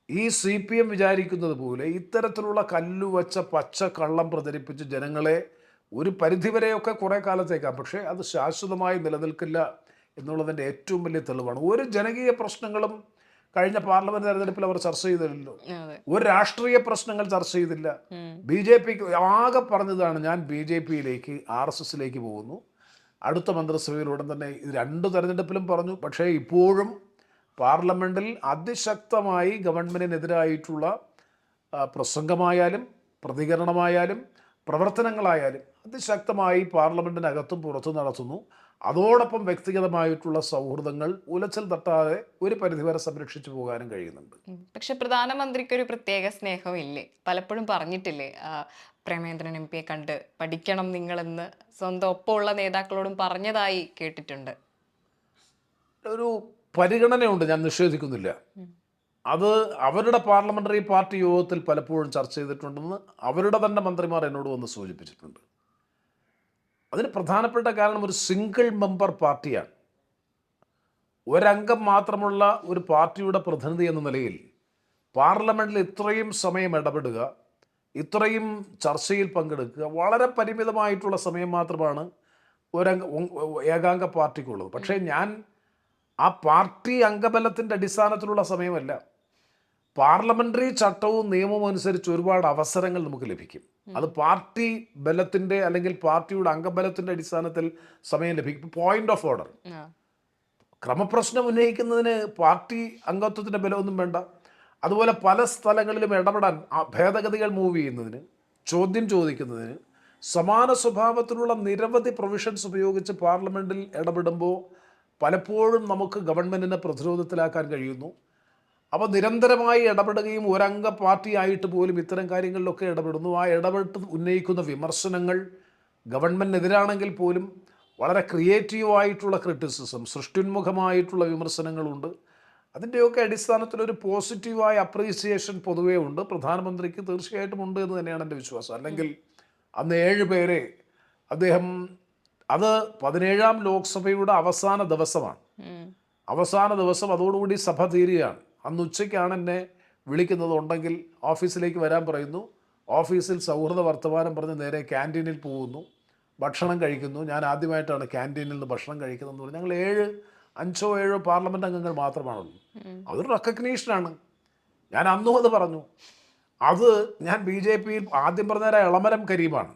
[SPEAKER 2] ഈ CPM വിചാരിക്കുന്നത് പോലെ ഇത്തരത്തിലുള്ള കല്ലുവച്ച പച്ച കള്ളം പ്രചരിപ്പിച്ച് ജനങ്ങളെ ഒരു പരിധിവരെയൊക്കെ കുറേ കാലത്തേക്കാം, പക്ഷേ അത് ശാശ്വതമായി നിലനിൽക്കില്ല എന്നുള്ളതിൻ്റെ ഏറ്റവും വലിയ തെളിവാണ്. ഒരു ജനകീയ പ്രശ്നങ്ങളും കഴിഞ്ഞ പാർലമെന്റ് തെരഞ്ഞെടുപ്പിൽ അവർ ചർച്ച ചെയ്തില്ലല്ലോ. ഒരു രാഷ്ട്രീയ പ്രശ്നങ്ങൾ ചർച്ച ചെയ്തില്ല. BJP-ക്ക് ആകെ പറഞ്ഞതാണ് ഞാൻ BJP-യിലേക്ക്, RSSലേക്ക് പോകുന്നു, അടുത്ത മന്ത്രിസഭയിലുടൻ തന്നെ. ഇത് 2 തെരഞ്ഞെടുപ്പിലും പറഞ്ഞു. പക്ഷേ ഇപ്പോഴും പാർലമെന്റിൽ അതിശക്തമായി ഗവൺമെന്റിനെതിരായിട്ടുള്ള പ്രസംഗമായാലും പ്രതികരണമായാലും പ്രവർത്തനങ്ങളായാലും അതിശക്തമായി പാർലമെൻറ്റിനകത്തും പുറത്തും നടത്തുന്നു. അതോടൊപ്പം വ്യക്തിഗതമായിട്ടുള്ള സൗഹൃദങ്ങൾ ഉലച്ചിൽ തട്ടാതെ ഒരു പരിധിവരെ സംരക്ഷിച്ചു പോകാനും കഴിയുന്നുണ്ട്.
[SPEAKER 1] പക്ഷെ പ്രധാനമന്ത്രിക്ക് ഒരു പ്രത്യേക സ്നേഹമില്ലേ? പലപ്പോഴും പറഞ്ഞിട്ടില്ലേ? പ്രേമേന്ദ്രൻ എം പിയെ കണ്ട് പഠിക്കണം നിങ്ങളെന്ന് സ്വന്തം ഒപ്പമുള്ള നേതാക്കളോടും പറഞ്ഞതായി കേട്ടിട്ടുണ്ട്.
[SPEAKER 2] ഒരു പരിഗണനയുണ്ട്, ഞാൻ നിഷേധിക്കുന്നില്ല. അത് അവരുടെ പാർലമെൻ്ററി പാർട്ടി യോഗത്തിൽ പലപ്പോഴും ചർച്ച ചെയ്തിട്ടുണ്ടെന്ന് അവരുടെ തന്നെ മന്ത്രിമാർ എന്നോട് വന്ന് സൂചിപ്പിച്ചിട്ടുണ്ട്. അതിന് പ്രധാനപ്പെട്ട കാരണം ഒരു സിംഗിൾ മെമ്പർ പാർട്ടിയാണ്. ഒരംഗം മാത്രമുള്ള ഒരു പാർട്ടിയുടെ പ്രതിനിധി എന്ന നിലയിൽ പാർലമെൻറ്റിൽ ഇത്രയും സമയം ഇടപെടുക, ഇത്രയും ചർച്ചയിൽ പങ്കെടുക്കുക, വളരെ പരിമിതമായിട്ടുള്ള സമയം മാത്രമാണ് ഏകാംഗ പാർട്ടിക്കുള്ളത്. പക്ഷേ ഞാൻ ആ പാർട്ടി അംഗബലത്തിൻ്റെ അടിസ്ഥാനത്തിലുള്ള സമയമല്ല, പാർലമെൻ്ററി ചട്ടവും നിയമവും അനുസരിച്ച് ഒരുപാട് അവസരങ്ങൾ നമുക്ക് ലഭിക്കും. അത് പാർട്ടി ബലത്തിൻ്റെ അല്ലെങ്കിൽ പാർട്ടിയുടെ അംഗബലത്തിൻ്റെ അടിസ്ഥാനത്തിൽ സമയം ലഭിക്കും. പോയിന്റ് ഓഫ് ഓർഡർ, ക്രമപ്രശ്നം ഉന്നയിക്കുന്നതിന് പാർട്ടി അംഗത്വത്തിൻ്റെ ബലമൊന്നും വേണ്ട. അതുപോലെ പല സ്ഥലങ്ങളിലും ഇടപെടാൻ, ഭേദഗതികൾ മൂവ് ചെയ്യുന്നതിന്, ചോദ്യം ചോദിക്കുന്നതിന് സമാന സ്വഭാവത്തിലുള്ള നിരവധി പ്രൊവിഷൻസ് ഉപയോഗിച്ച് പാർലമെൻറ്റിൽ ഇടപെടുമ്പോൾ പലപ്പോഴും നമുക്ക് ഗവൺമെൻറ്റിനെ പ്രതിരോധത്തിലാക്കാൻ കഴിയുന്നു. അപ്പോൾ നിരന്തരമായി ഇടപെടുകയും ഒരംഗ പാർട്ടി ആയിട്ട് പോലും ഇത്തരം കാര്യങ്ങളിലൊക്കെ ഇടപെടുന്നു. ആ ഇടപെട്ട് ഉന്നയിക്കുന്ന വിമർശനങ്ങൾ ഗവൺമെൻറ്റിനെതിരാണെങ്കിൽ പോലും വളരെ ക്രിയേറ്റീവായിട്ടുള്ള ക്രിറ്റിസിസം, സൃഷ്ടിന്മുഖമായിട്ടുള്ള വിമർശനങ്ങളുണ്ട്. അതിൻ്റെയൊക്കെ അടിസ്ഥാനത്തിൽ ഒരു പോസിറ്റീവായ അപ്രീസിയേഷൻ പൊതുവേ ഉണ്ട്. പ്രധാനമന്ത്രിക്ക് തീർച്ചയായിട്ടും ഉണ്ട് എന്ന് തന്നെയാണ് എൻ്റെ വിശ്വാസം. അല്ലെങ്കിൽ അന്ന് 7 പേരെ അദ്ദേഹം, അത് 17ാം ലോക്സഭയുടെ അവസാന ദിവസമാണ്. അവസാന ദിവസം, അതോടുകൂടി സഭ തീരുകയാണ്. അന്ന് ഉച്ചയ്ക്കാണ് എന്നെ വിളിക്കുന്നത്. ഉണ്ടെങ്കിൽ ഓഫീസിലേക്ക് വരാൻ പറയുന്നു. ഓഫീസിൽ സൗഹൃദ വർത്തമാനം പറഞ്ഞ് നേരെ ക്യാൻറ്റീനിൽ പോകുന്നു, ഭക്ഷണം കഴിക്കുന്നു. ഞാൻ ആദ്യമായിട്ടാണ് ക്യാൻറ്റീനിൽ നിന്ന് ഭക്ഷണം കഴിക്കുന്നതെന്ന് പറഞ്ഞു. ഞങ്ങൾ 5 or 7 പാർലമെൻറ്റ് അംഗങ്ങൾ മാത്രമാണുള്ളൂ. അതൊരു റെക്കഗ്നീഷനാണ്. ഞാൻ അന്നും അത് പറഞ്ഞു. അത് ഞാൻ BJP-യിൽ ആദ്യം പറഞ്ഞ എളമരം കരീമാണ്.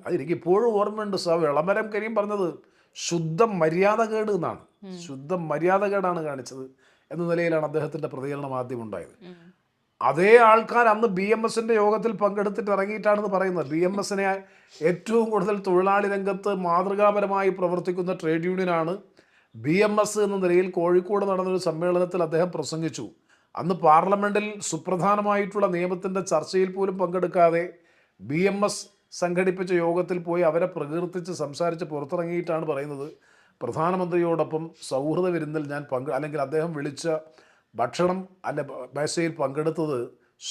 [SPEAKER 2] അതെനിക്ക് ഇപ്പോഴും ഓർമ്മയുണ്ട്. എളമരം കരീം പറഞ്ഞത് ശുദ്ധ മര്യാദകേട് എന്നാണ്. ശുദ്ധ മര്യാദകേടാണ് കാണിച്ചത് എന്ന നിലയിലാണ് അദ്ദേഹത്തിൻ്റെ പ്രതികരണം ആദ്യം ഉണ്ടായത്. അതേ ആൾക്കാർ അന്ന് BMS-ൻ്റെ യോഗത്തിൽ പങ്കെടുത്തിട്ട് ഇറങ്ങിയിട്ടാണെന്ന് പറയുന്നത്. BMS-നെ ഏറ്റവും കൂടുതൽ തൊഴിലാളി രംഗത്ത് മാതൃകാപരമായി പ്രവർത്തിക്കുന്ന ട്രേഡ് യൂണിയനാണ് BMS എന്ന നിലയിൽ കോഴിക്കോട് നടന്നൊരു സമ്മേളനത്തിൽ അദ്ദേഹം പ്രസംഗിച്ചു. അന്ന് പാർലമെൻറ്റിൽ സുപ്രധാനമായിട്ടുള്ള നിയമത്തിൻ്റെ ചർച്ചയിൽ പോലും പങ്കെടുക്കാതെ BMS സംഘടിപ്പിച്ച യോഗത്തിൽ പോയി അവരെ പ്രകീർത്തിച്ച് സംസാരിച്ച് പുറത്തിറങ്ങിയിട്ടാണ് പറയുന്നത്, പ്രധാനമന്ത്രിയോടൊപ്പം സൗഹൃദ വിരുന്നിൽ ഞാൻ അല്ലെങ്കിൽ അദ്ദേഹം വിളിച്ച ഭക്ഷണം മേശയിൽ പങ്കെടുത്തത്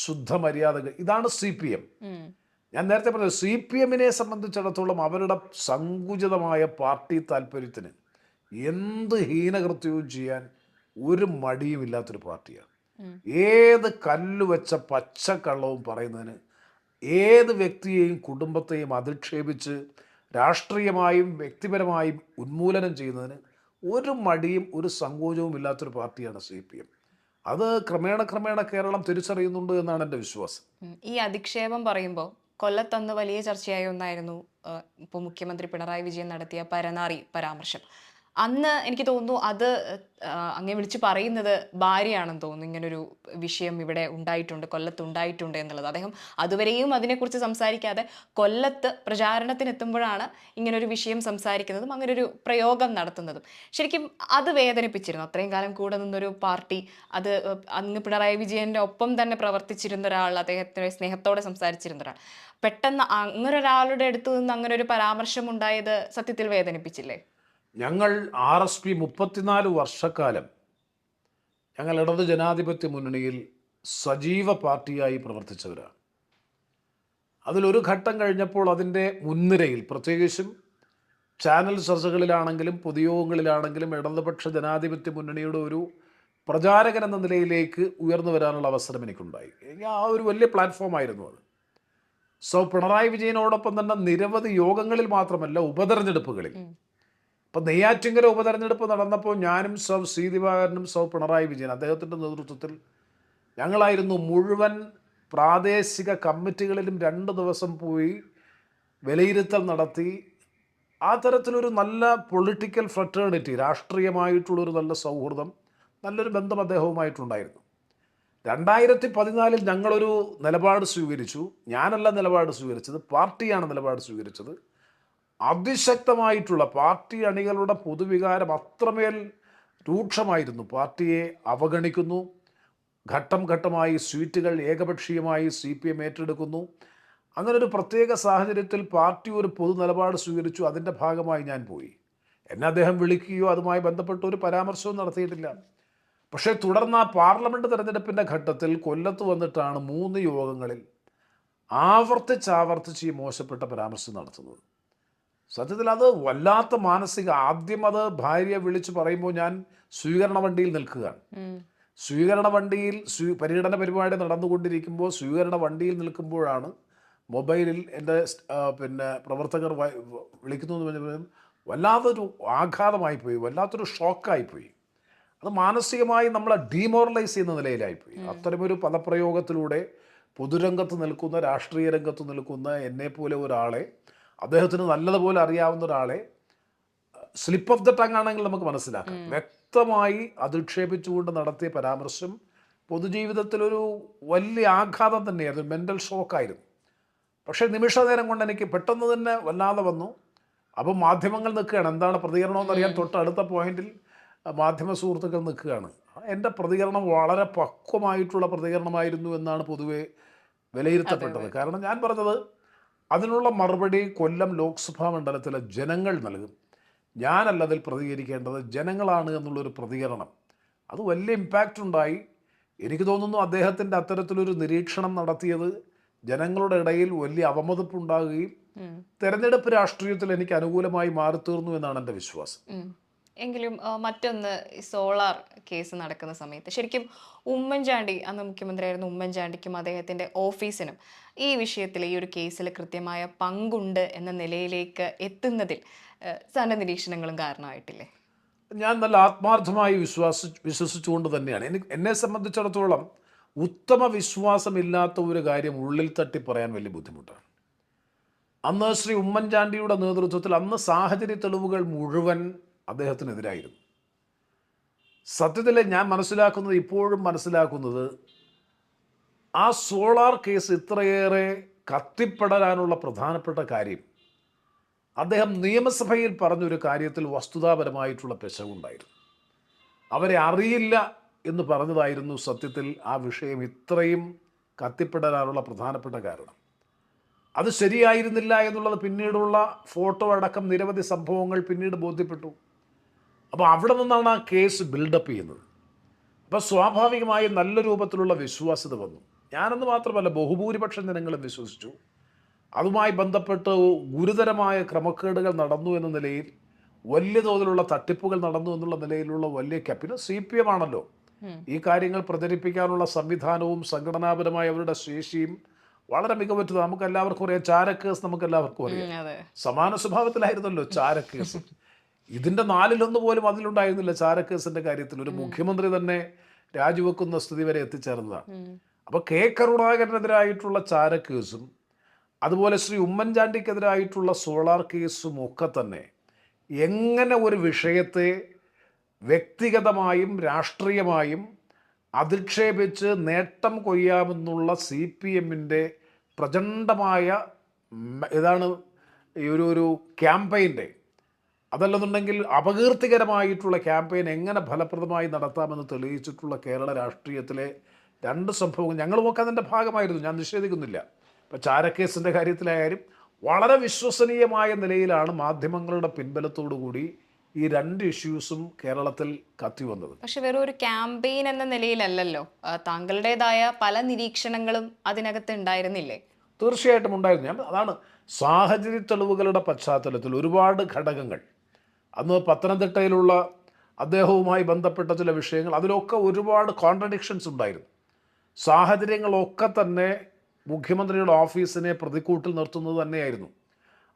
[SPEAKER 2] ശുദ്ധ മര്യാദകൾ. ഇതാണ് CPM. ഞാൻ നേരത്തെ പറഞ്ഞത് CPM-നെ സംബന്ധിച്ചിടത്തോളം അവരുടെ സങ്കുചിതമായ പാർട്ടി താല്പര്യത്തിന് എന്ത് ഹീനകൃത്യവും ചെയ്യാൻ ഒരു മടിയുമില്ലാത്തൊരു പാർട്ടിയാണ്. ഏത് കല്ലുവെച്ച പച്ചക്കള്ളവും പറയുന്നതിന്, ഏത് വ്യക്തിയെയും കുടുംബത്തെയും അധിക്ഷേപിച്ച് രാഷ്ട്രീയമായും വ്യക്തിപരമായും ഉന്മൂലനം ചെയ്യുന്നതിന് ഒരു മടിയും ഒരു സങ്കോചവും ഇല്ലാത്തൊരു പാർട്ടിയാണ് CPM. അത് ക്രമേണ കേരളം തിരിച്ചറിയുന്നുണ്ട് എന്നാണ് എൻ്റെ വിശ്വാസം.
[SPEAKER 1] ഈ അധിക്ഷേപം പറയുമ്പോൾ കൊല്ലത്തന്ന് വലിയ ചർച്ചയായ ഒന്നായിരുന്നു ഇപ്പോൾ മുഖ്യമന്ത്രി പിണറായി വിജയൻ നടത്തിയ പരനാറി പരാമർശം. അന്ന് എനിക്ക് തോന്നുന്നു അത് അങ്ങേ വിളിച്ച് പറയുന്നത് ഭാര്യയാണെന്ന് തോന്നുന്നു. ഇങ്ങനൊരു വിഷയം ഇവിടെ ഉണ്ടായിട്ടുണ്ട്, കൊല്ലത്ത് ഉണ്ടായിട്ടുണ്ട് എന്നുള്ളത്. അദ്ദേഹം അതുവരെയും അതിനെക്കുറിച്ച് സംസാരിക്കാതെ കൊല്ലത്ത് പ്രചാരണത്തിനെത്തുമ്പോഴാണ് ഇങ്ങനൊരു വിഷയം സംസാരിക്കുന്നതും അങ്ങനൊരു പ്രയോഗം നടത്തുന്നതും. ശരിക്കും അത് വേദനിപ്പിച്ചിരുന്നു. അത്രയും കാലം കൂടെ നിന്നൊരു പാർട്ടി, അത് അങ്ങ് പിണറായി വിജയൻ്റെ ഒപ്പം തന്നെ പ്രവർത്തിച്ചിരുന്ന ഒരാൾ, അദ്ദേഹത്തിന് സ്നേഹത്തോടെ സംസാരിച്ചിരുന്ന ഒരാൾ, പെട്ടെന്ന് അങ്ങനൊരാളുടെ അടുത്ത് നിന്ന് അങ്ങനെ ഒരു പരാമർശം ഉണ്ടായത് സത്യത്തിൽ വേദനിപ്പിച്ചില്ലേ?
[SPEAKER 2] ഞങ്ങൾ RSP 34 വർഷക്കാലം ഞങ്ങൾ ഇടത് ജനാധിപത്യ മുന്നണിയിൽ സജീവ പാർട്ടിയായി പ്രവർത്തിച്ചവരാണ്. അതിലൊരു ഘട്ടം കഴിഞ്ഞപ്പോൾ അതിൻ്റെ മുൻനിരയിൽ, പ്രത്യേകിച്ചും ചാനൽ ചർച്ചകളിലാണെങ്കിലും പൊതുയോഗങ്ങളിലാണെങ്കിലും ഇടതുപക്ഷ ജനാധിപത്യ മുന്നണിയുടെ ഒരു പ്രചാരകൻ എന്ന നിലയിലേക്ക് ഉയർന്നു വരാനുള്ള അവസരം എനിക്കുണ്ടായി. ആ ഒരു വലിയ പ്ലാറ്റ്ഫോമായിരുന്നു അത്. പിണറായി വിജയനോടൊപ്പം തന്നെ നിരവധി യോഗങ്ങളിൽ മാത്രമല്ല, ഉപതെരഞ്ഞെടുപ്പുകളിൽ. അപ്പോൾ നെയ്യാറ്റിങ്കര ഉപതെരഞ്ഞെടുപ്പ് നടന്നപ്പോൾ ഞാനും C. ദിവാകരനും പിണറായി വിജയൻ അദ്ദേഹത്തിൻ്റെ നേതൃത്വത്തിൽ ഞങ്ങളായിരുന്നു മുഴുവൻ പ്രാദേശിക കമ്മിറ്റികളിലും 2 ദിവസം പോയി വിലയിരുത്തൽ നടത്തി. ആ തരത്തിലൊരു നല്ല പൊളിറ്റിക്കൽ ഫ്രറ്റേണിറ്റി, രാഷ്ട്രീയമായിട്ടുള്ളൊരു നല്ല സൗഹൃദം, നല്ലൊരു ബന്ധം അദ്ദേഹവുമായിട്ടുണ്ടായിരുന്നു. 2014 ഞങ്ങളൊരു നിലപാട് സ്വീകരിച്ചു. ഞാനല്ല നിലപാട് സ്വീകരിച്ചത്, പാർട്ടിയാണ് നിലപാട് സ്വീകരിച്ചത്. അതിശക്തമായിട്ടുള്ള പാർട്ടി അണികളുടെ പൊതുവികാരം അത്രമേൽ രൂക്ഷമായിരുന്നു. പാർട്ടിയെ അവഗണിക്കുന്നു, ഘട്ടം ഘട്ടമായി സീറ്റുകൾ ഏകപക്ഷീയമായി CPM ഏറ്റെടുക്കുന്നു. അങ്ങനെ ഒരു പ്രത്യേക സാഹചര്യത്തിൽ പാർട്ടി ഒരു പൊതു നിലപാട് സ്വീകരിച്ചു. അതിൻ്റെ ഭാഗമായി ഞാൻ പോയി. എന്നെ അദ്ദേഹം വിളിക്കുകയോ അതുമായി ബന്ധപ്പെട്ട ഒരു പരാമർശവും നടത്തിയിട്ടില്ല. പക്ഷേ തുടർന്ന് ആ പാർലമെൻറ്റ് തെരഞ്ഞെടുപ്പിൻ്റെ ഘട്ടത്തിൽ കൊല്ലത്ത് വന്നിട്ടാണ് 3 യോഗങ്ങളിൽ ആവർത്തിച്ച് ഈ മോശപ്പെട്ട പരാമർശം നടത്തുന്നത്. സത്യത്തിൽ അത് വല്ലാത്ത മാനസിക, ആദ്യം അത് ഭാര്യയെ വിളിച്ച് പറയുമ്പോൾ ഞാൻ സ്വീകരണ വണ്ടിയിൽ നിൽക്കുകയാണ്. സ്വീകരണ വണ്ടിയിൽ പര്യടന പരിപാടി നടന്നുകൊണ്ടിരിക്കുമ്പോൾ സ്വീകരണ വണ്ടിയിൽ നിൽക്കുമ്പോഴാണ് മൊബൈലിൽ എൻ്റെ പ്രവർത്തകർ വിളിക്കുന്നു എന്ന് പറഞ്ഞപ്പോൾ വല്ലാത്തൊരു ആഘാതമായിപ്പോയി, വല്ലാത്തൊരു ഷോക്കായിപ്പോയി. അത് മാനസികമായി നമ്മളെ ഡീമോറലൈസ് ചെയ്യുന്ന നിലയിലായിപ്പോയി. അത്തരമൊരു പദപ്രയോഗത്തിലൂടെ പൊതുരംഗത്ത് നിൽക്കുന്ന, രാഷ്ട്രീയ രംഗത്ത് നിൽക്കുന്ന എന്നെപ്പോലെ ഒരാളെ, അദ്ദേഹത്തിന് നല്ലതുപോലെ അറിയാവുന്ന ഒരാളെ സ്ലിപ്പ് ഓഫ് ദ ടങ് ആണെങ്കിൽ നമുക്ക് മനസ്സിലാക്കാം. വ്യക്തമായി അധിക്ഷേപിച്ചുകൊണ്ട് നടത്തിയ പരാമർശം പൊതുജീവിതത്തിലൊരു വലിയ ആഘാതം തന്നെയായിരുന്നു, മെൻ്റൽ ഷോക്കായിരുന്നു. പക്ഷേ നിമിഷ നേരം കൊണ്ട് എനിക്ക് പെട്ടെന്ന് തന്നെ വല്ലാതെ വന്നു. അപ്പം മാധ്യമങ്ങൾ നിൽക്കുകയാണ്, എന്താണ് പ്രതികരണമെന്നറിയാൻ തൊട്ടടുത്ത പോയിന്റിൽ മാധ്യമ സുഹൃത്തുക്കൾ നിൽക്കുകയാണ്. എൻ്റെ പ്രതികരണം വളരെ പക്വമായിട്ടുള്ള പ്രതികരണമായിരുന്നു എന്നാണ് പൊതുവെ വിലയിരുത്തപ്പെട്ടത്. കാരണം ഞാൻ പറഞ്ഞത് അതിനുള്ള മറുപടി കൊല്ലം ലോക്സഭാ മണ്ഡലത്തിലെ ജനങ്ങൾ നൽകും. ഞാനല്ല അതിൽ പ്രതികരിക്കേണ്ടത്, ജനങ്ങളാണ് എന്നുള്ളൊരു പ്രതികരണം അത് വലിയ ഇമ്പാക്റ്റ് ഉണ്ടായി. എനിക്ക് തോന്നുന്നു അദ്ദേഹത്തിൻ്റെ അത്തരത്തിലൊരു നിരീക്ഷണം നടത്തിയത് ജനങ്ങളുടെ ഇടയിൽ വലിയ അവമതിപ്പുണ്ടാകുകയും തെരഞ്ഞെടുപ്പ് രാഷ്ട്രീയത്തിൽ എനിക്ക് അനുകൂലമായി മാറിത്തീർന്നു എന്നാണ് എൻ്റെ വിശ്വാസം.
[SPEAKER 1] എങ്കിലും മറ്റൊന്ന്, സോളാർ കേസ് നടക്കുന്ന സമയത്ത് ശരിക്കും ഉമ്മൻചാണ്ടി, അന്ന് മുഖ്യമന്ത്രിയായിരുന്ന ഉമ്മൻചാണ്ടിക്കും അദ്ദേഹത്തിൻ്റെ ഓഫീസിനും ഈ വിഷയത്തിൽ, ഈ ഒരു കേസിൽ കൃത്യമായ പങ്കുണ്ട് എന്ന നിലയിലേക്ക് എത്തുന്നതിൽ സാറിൻ്റെ നിരീക്ഷണങ്ങളും കാരണമായിട്ടില്ലേ?
[SPEAKER 2] ഞാൻ നല്ല ആത്മാർത്ഥമായി വിശ്വസിച്ചുകൊണ്ട് തന്നെയാണ്. എന്നെ സംബന്ധിച്ചിടത്തോളം ഉത്തമ വിശ്വാസമില്ലാത്ത ഒരു കാര്യം ഉള്ളിൽ തട്ടി പറയാൻ വലിയ ബുദ്ധിമുട്ടാണ്. അന്ന് ശ്രീ ഉമ്മൻചാണ്ടിയുടെ നേതൃത്വത്തിൽ അന്ന് സാഹചര്യ തെളിവുകൾ മുഴുവൻ അദ്ദേഹത്തിനെതിരായിരുന്നു. സത്യത്തിൽ ഞാൻ മനസ്സിലാക്കുന്നത്, ഇപ്പോഴും മനസ്സിലാക്കുന്നത്, ആ സോളാർ കേസ് ഇത്രയേറെ കത്തിപ്പെടാനുള്ള പ്രധാനപ്പെട്ട കാര്യം അദ്ദേഹം നിയമസഭയിൽ പറഞ്ഞൊരു കാര്യത്തിൽ വസ്തുതാപരമായിട്ടുള്ള പെശകുണ്ടായിരുന്നു. അവരെ അറിയില്ല എന്ന് പറഞ്ഞതായിരുന്നു സത്യത്തിൽ ആ വിഷയം ഇത്രയും കത്തിപ്പെടാനുള്ള പ്രധാനപ്പെട്ട കാരണം. അത് ശരിയായിരുന്നില്ല എന്നുള്ളത് പിന്നീടുള്ള ഫോട്ടോ അടക്കം നിരവധി സംഭവങ്ങൾ പിന്നീട് ബോധ്യപ്പെട്ടു. അപ്പോൾ അവിടെ നിന്നാണ് ആ കേസ് ബിൽഡപ്പ് ചെയ്യുന്നത്. അപ്പോൾ സ്വാഭാവികമായും നല്ല രൂപത്തിലുള്ള വിശ്വാസ്യത വന്നു. ഞാനെന്ന് മാത്രമല്ല, ബഹുഭൂരിപക്ഷം ജനങ്ങളും വിശ്വസിച്ചു. അതുമായി ബന്ധപ്പെട്ട് ഗുരുതരമായ ക്രമക്കേടുകൾ നടന്നു എന്ന നിലയിൽ, വലിയ തോതിലുള്ള തട്ടിപ്പുകൾ നടന്നു എന്നുള്ള നിലയിലുള്ള വലിയ പിന്നെ CPM ആണല്ലോ ഈ കാര്യങ്ങൾ പ്രചരിപ്പിക്കാനുള്ള സംവിധാനവും സംഘടനാപരമായ അവരുടെ ശേഷിയും വളരെ മികവുറ്റത്. നമുക്കെല്ലാവർക്കും അറിയാം, ചാരക്കേസ് നമുക്കെല്ലാവർക്കും അറിയാം. സമാന സ്വഭാവത്തിലായിരുന്നല്ലോ ചാരക്കേസ്. ഇതിൻ്റെ 4-1 പോലും അതിലുണ്ടായിരുന്നില്ല. ചാരക്കേസിൻ്റെ കാര്യത്തിൽ ഒരു മുഖ്യമന്ത്രി തന്നെ രാജിവെക്കുന്ന സ്ഥിതി വരെ എത്തിച്ചേർന്നതാണ്. അപ്പോൾ കരുണാകരനെതിരായിട്ടുള്ള ചാരക്കേസും അതുപോലെ ശ്രീ ഉമ്മൻചാണ്ടിക്കെതിരായിട്ടുള്ള സോളാർ കേസും ഒക്കെ തന്നെ എങ്ങനെ ഒരു വിഷയത്തെ വ്യക്തിഗതമായും രാഷ്ട്രീയമായും അധിക്ഷേപിച്ച് നേട്ടം കൊയ്യാമെന്നുള്ള CPMൻ്റെ പ്രചണ്ഡമായ ഇതാണ് ഈ ഒരു ക്യാമ്പയിൻ്റെ, അതല്ലെന്നുണ്ടെങ്കിൽ അപകീർത്തികരമായിട്ടുള്ള ക്യാമ്പയിൻ എങ്ങനെ ഫലപ്രദമായി നടത്താമെന്ന് തെളിയിച്ചിട്ടുള്ള കേരള രാഷ്ട്രീയത്തിലെ 2 സംഭവങ്ങൾ ഞങ്ങളുമൊക്കെ അതിൻ്റെ ഭാഗമായിരുന്നു, ഞാൻ നിഷേധിക്കുന്നില്ല. ഇപ്പോൾ ചാരക്കേസിൻ്റെ കാര്യത്തിലായാലും വളരെ വിശ്വസനീയമായ നിലയിലാണ് മാധ്യമങ്ങളുടെ പിൻബലത്തോടു കൂടി ഈ 2 ഇഷ്യൂസും കേരളത്തിൽ കത്തി വന്നത്.
[SPEAKER 1] പക്ഷെ വെറും ഒരു ക്യാമ്പയിൻ എന്ന നിലയിലല്ലല്ലോ, താങ്കളുടേതായ പല നിരീക്ഷണങ്ങളും അതിനകത്ത് ഉണ്ടായിരുന്നില്ലേ?
[SPEAKER 2] തീർച്ചയായിട്ടും ഉണ്ടായിരുന്നു. അതാണ് സാഹചര്യ തെളിവുകളുടെ പശ്ചാത്തലത്തിൽ ഒരുപാട് ഘടകങ്ങൾ, അന്ന് പത്തനംതിട്ടയിലുള്ള അദ്ദേഹവുമായി ബന്ധപ്പെട്ട ചില വിഷയങ്ങൾ, അതിലൊക്കെ ഒരുപാട് കോൺട്രഡിക്ഷൻസ് ഉണ്ടായിരുന്നു. സാഹചര്യങ്ങളൊക്കെ തന്നെ മുഖ്യമന്ത്രിയുടെ ഓഫീസിനെ പ്രതിക്കൂട്ടിൽ നിർത്തുന്നത് തന്നെയായിരുന്നു.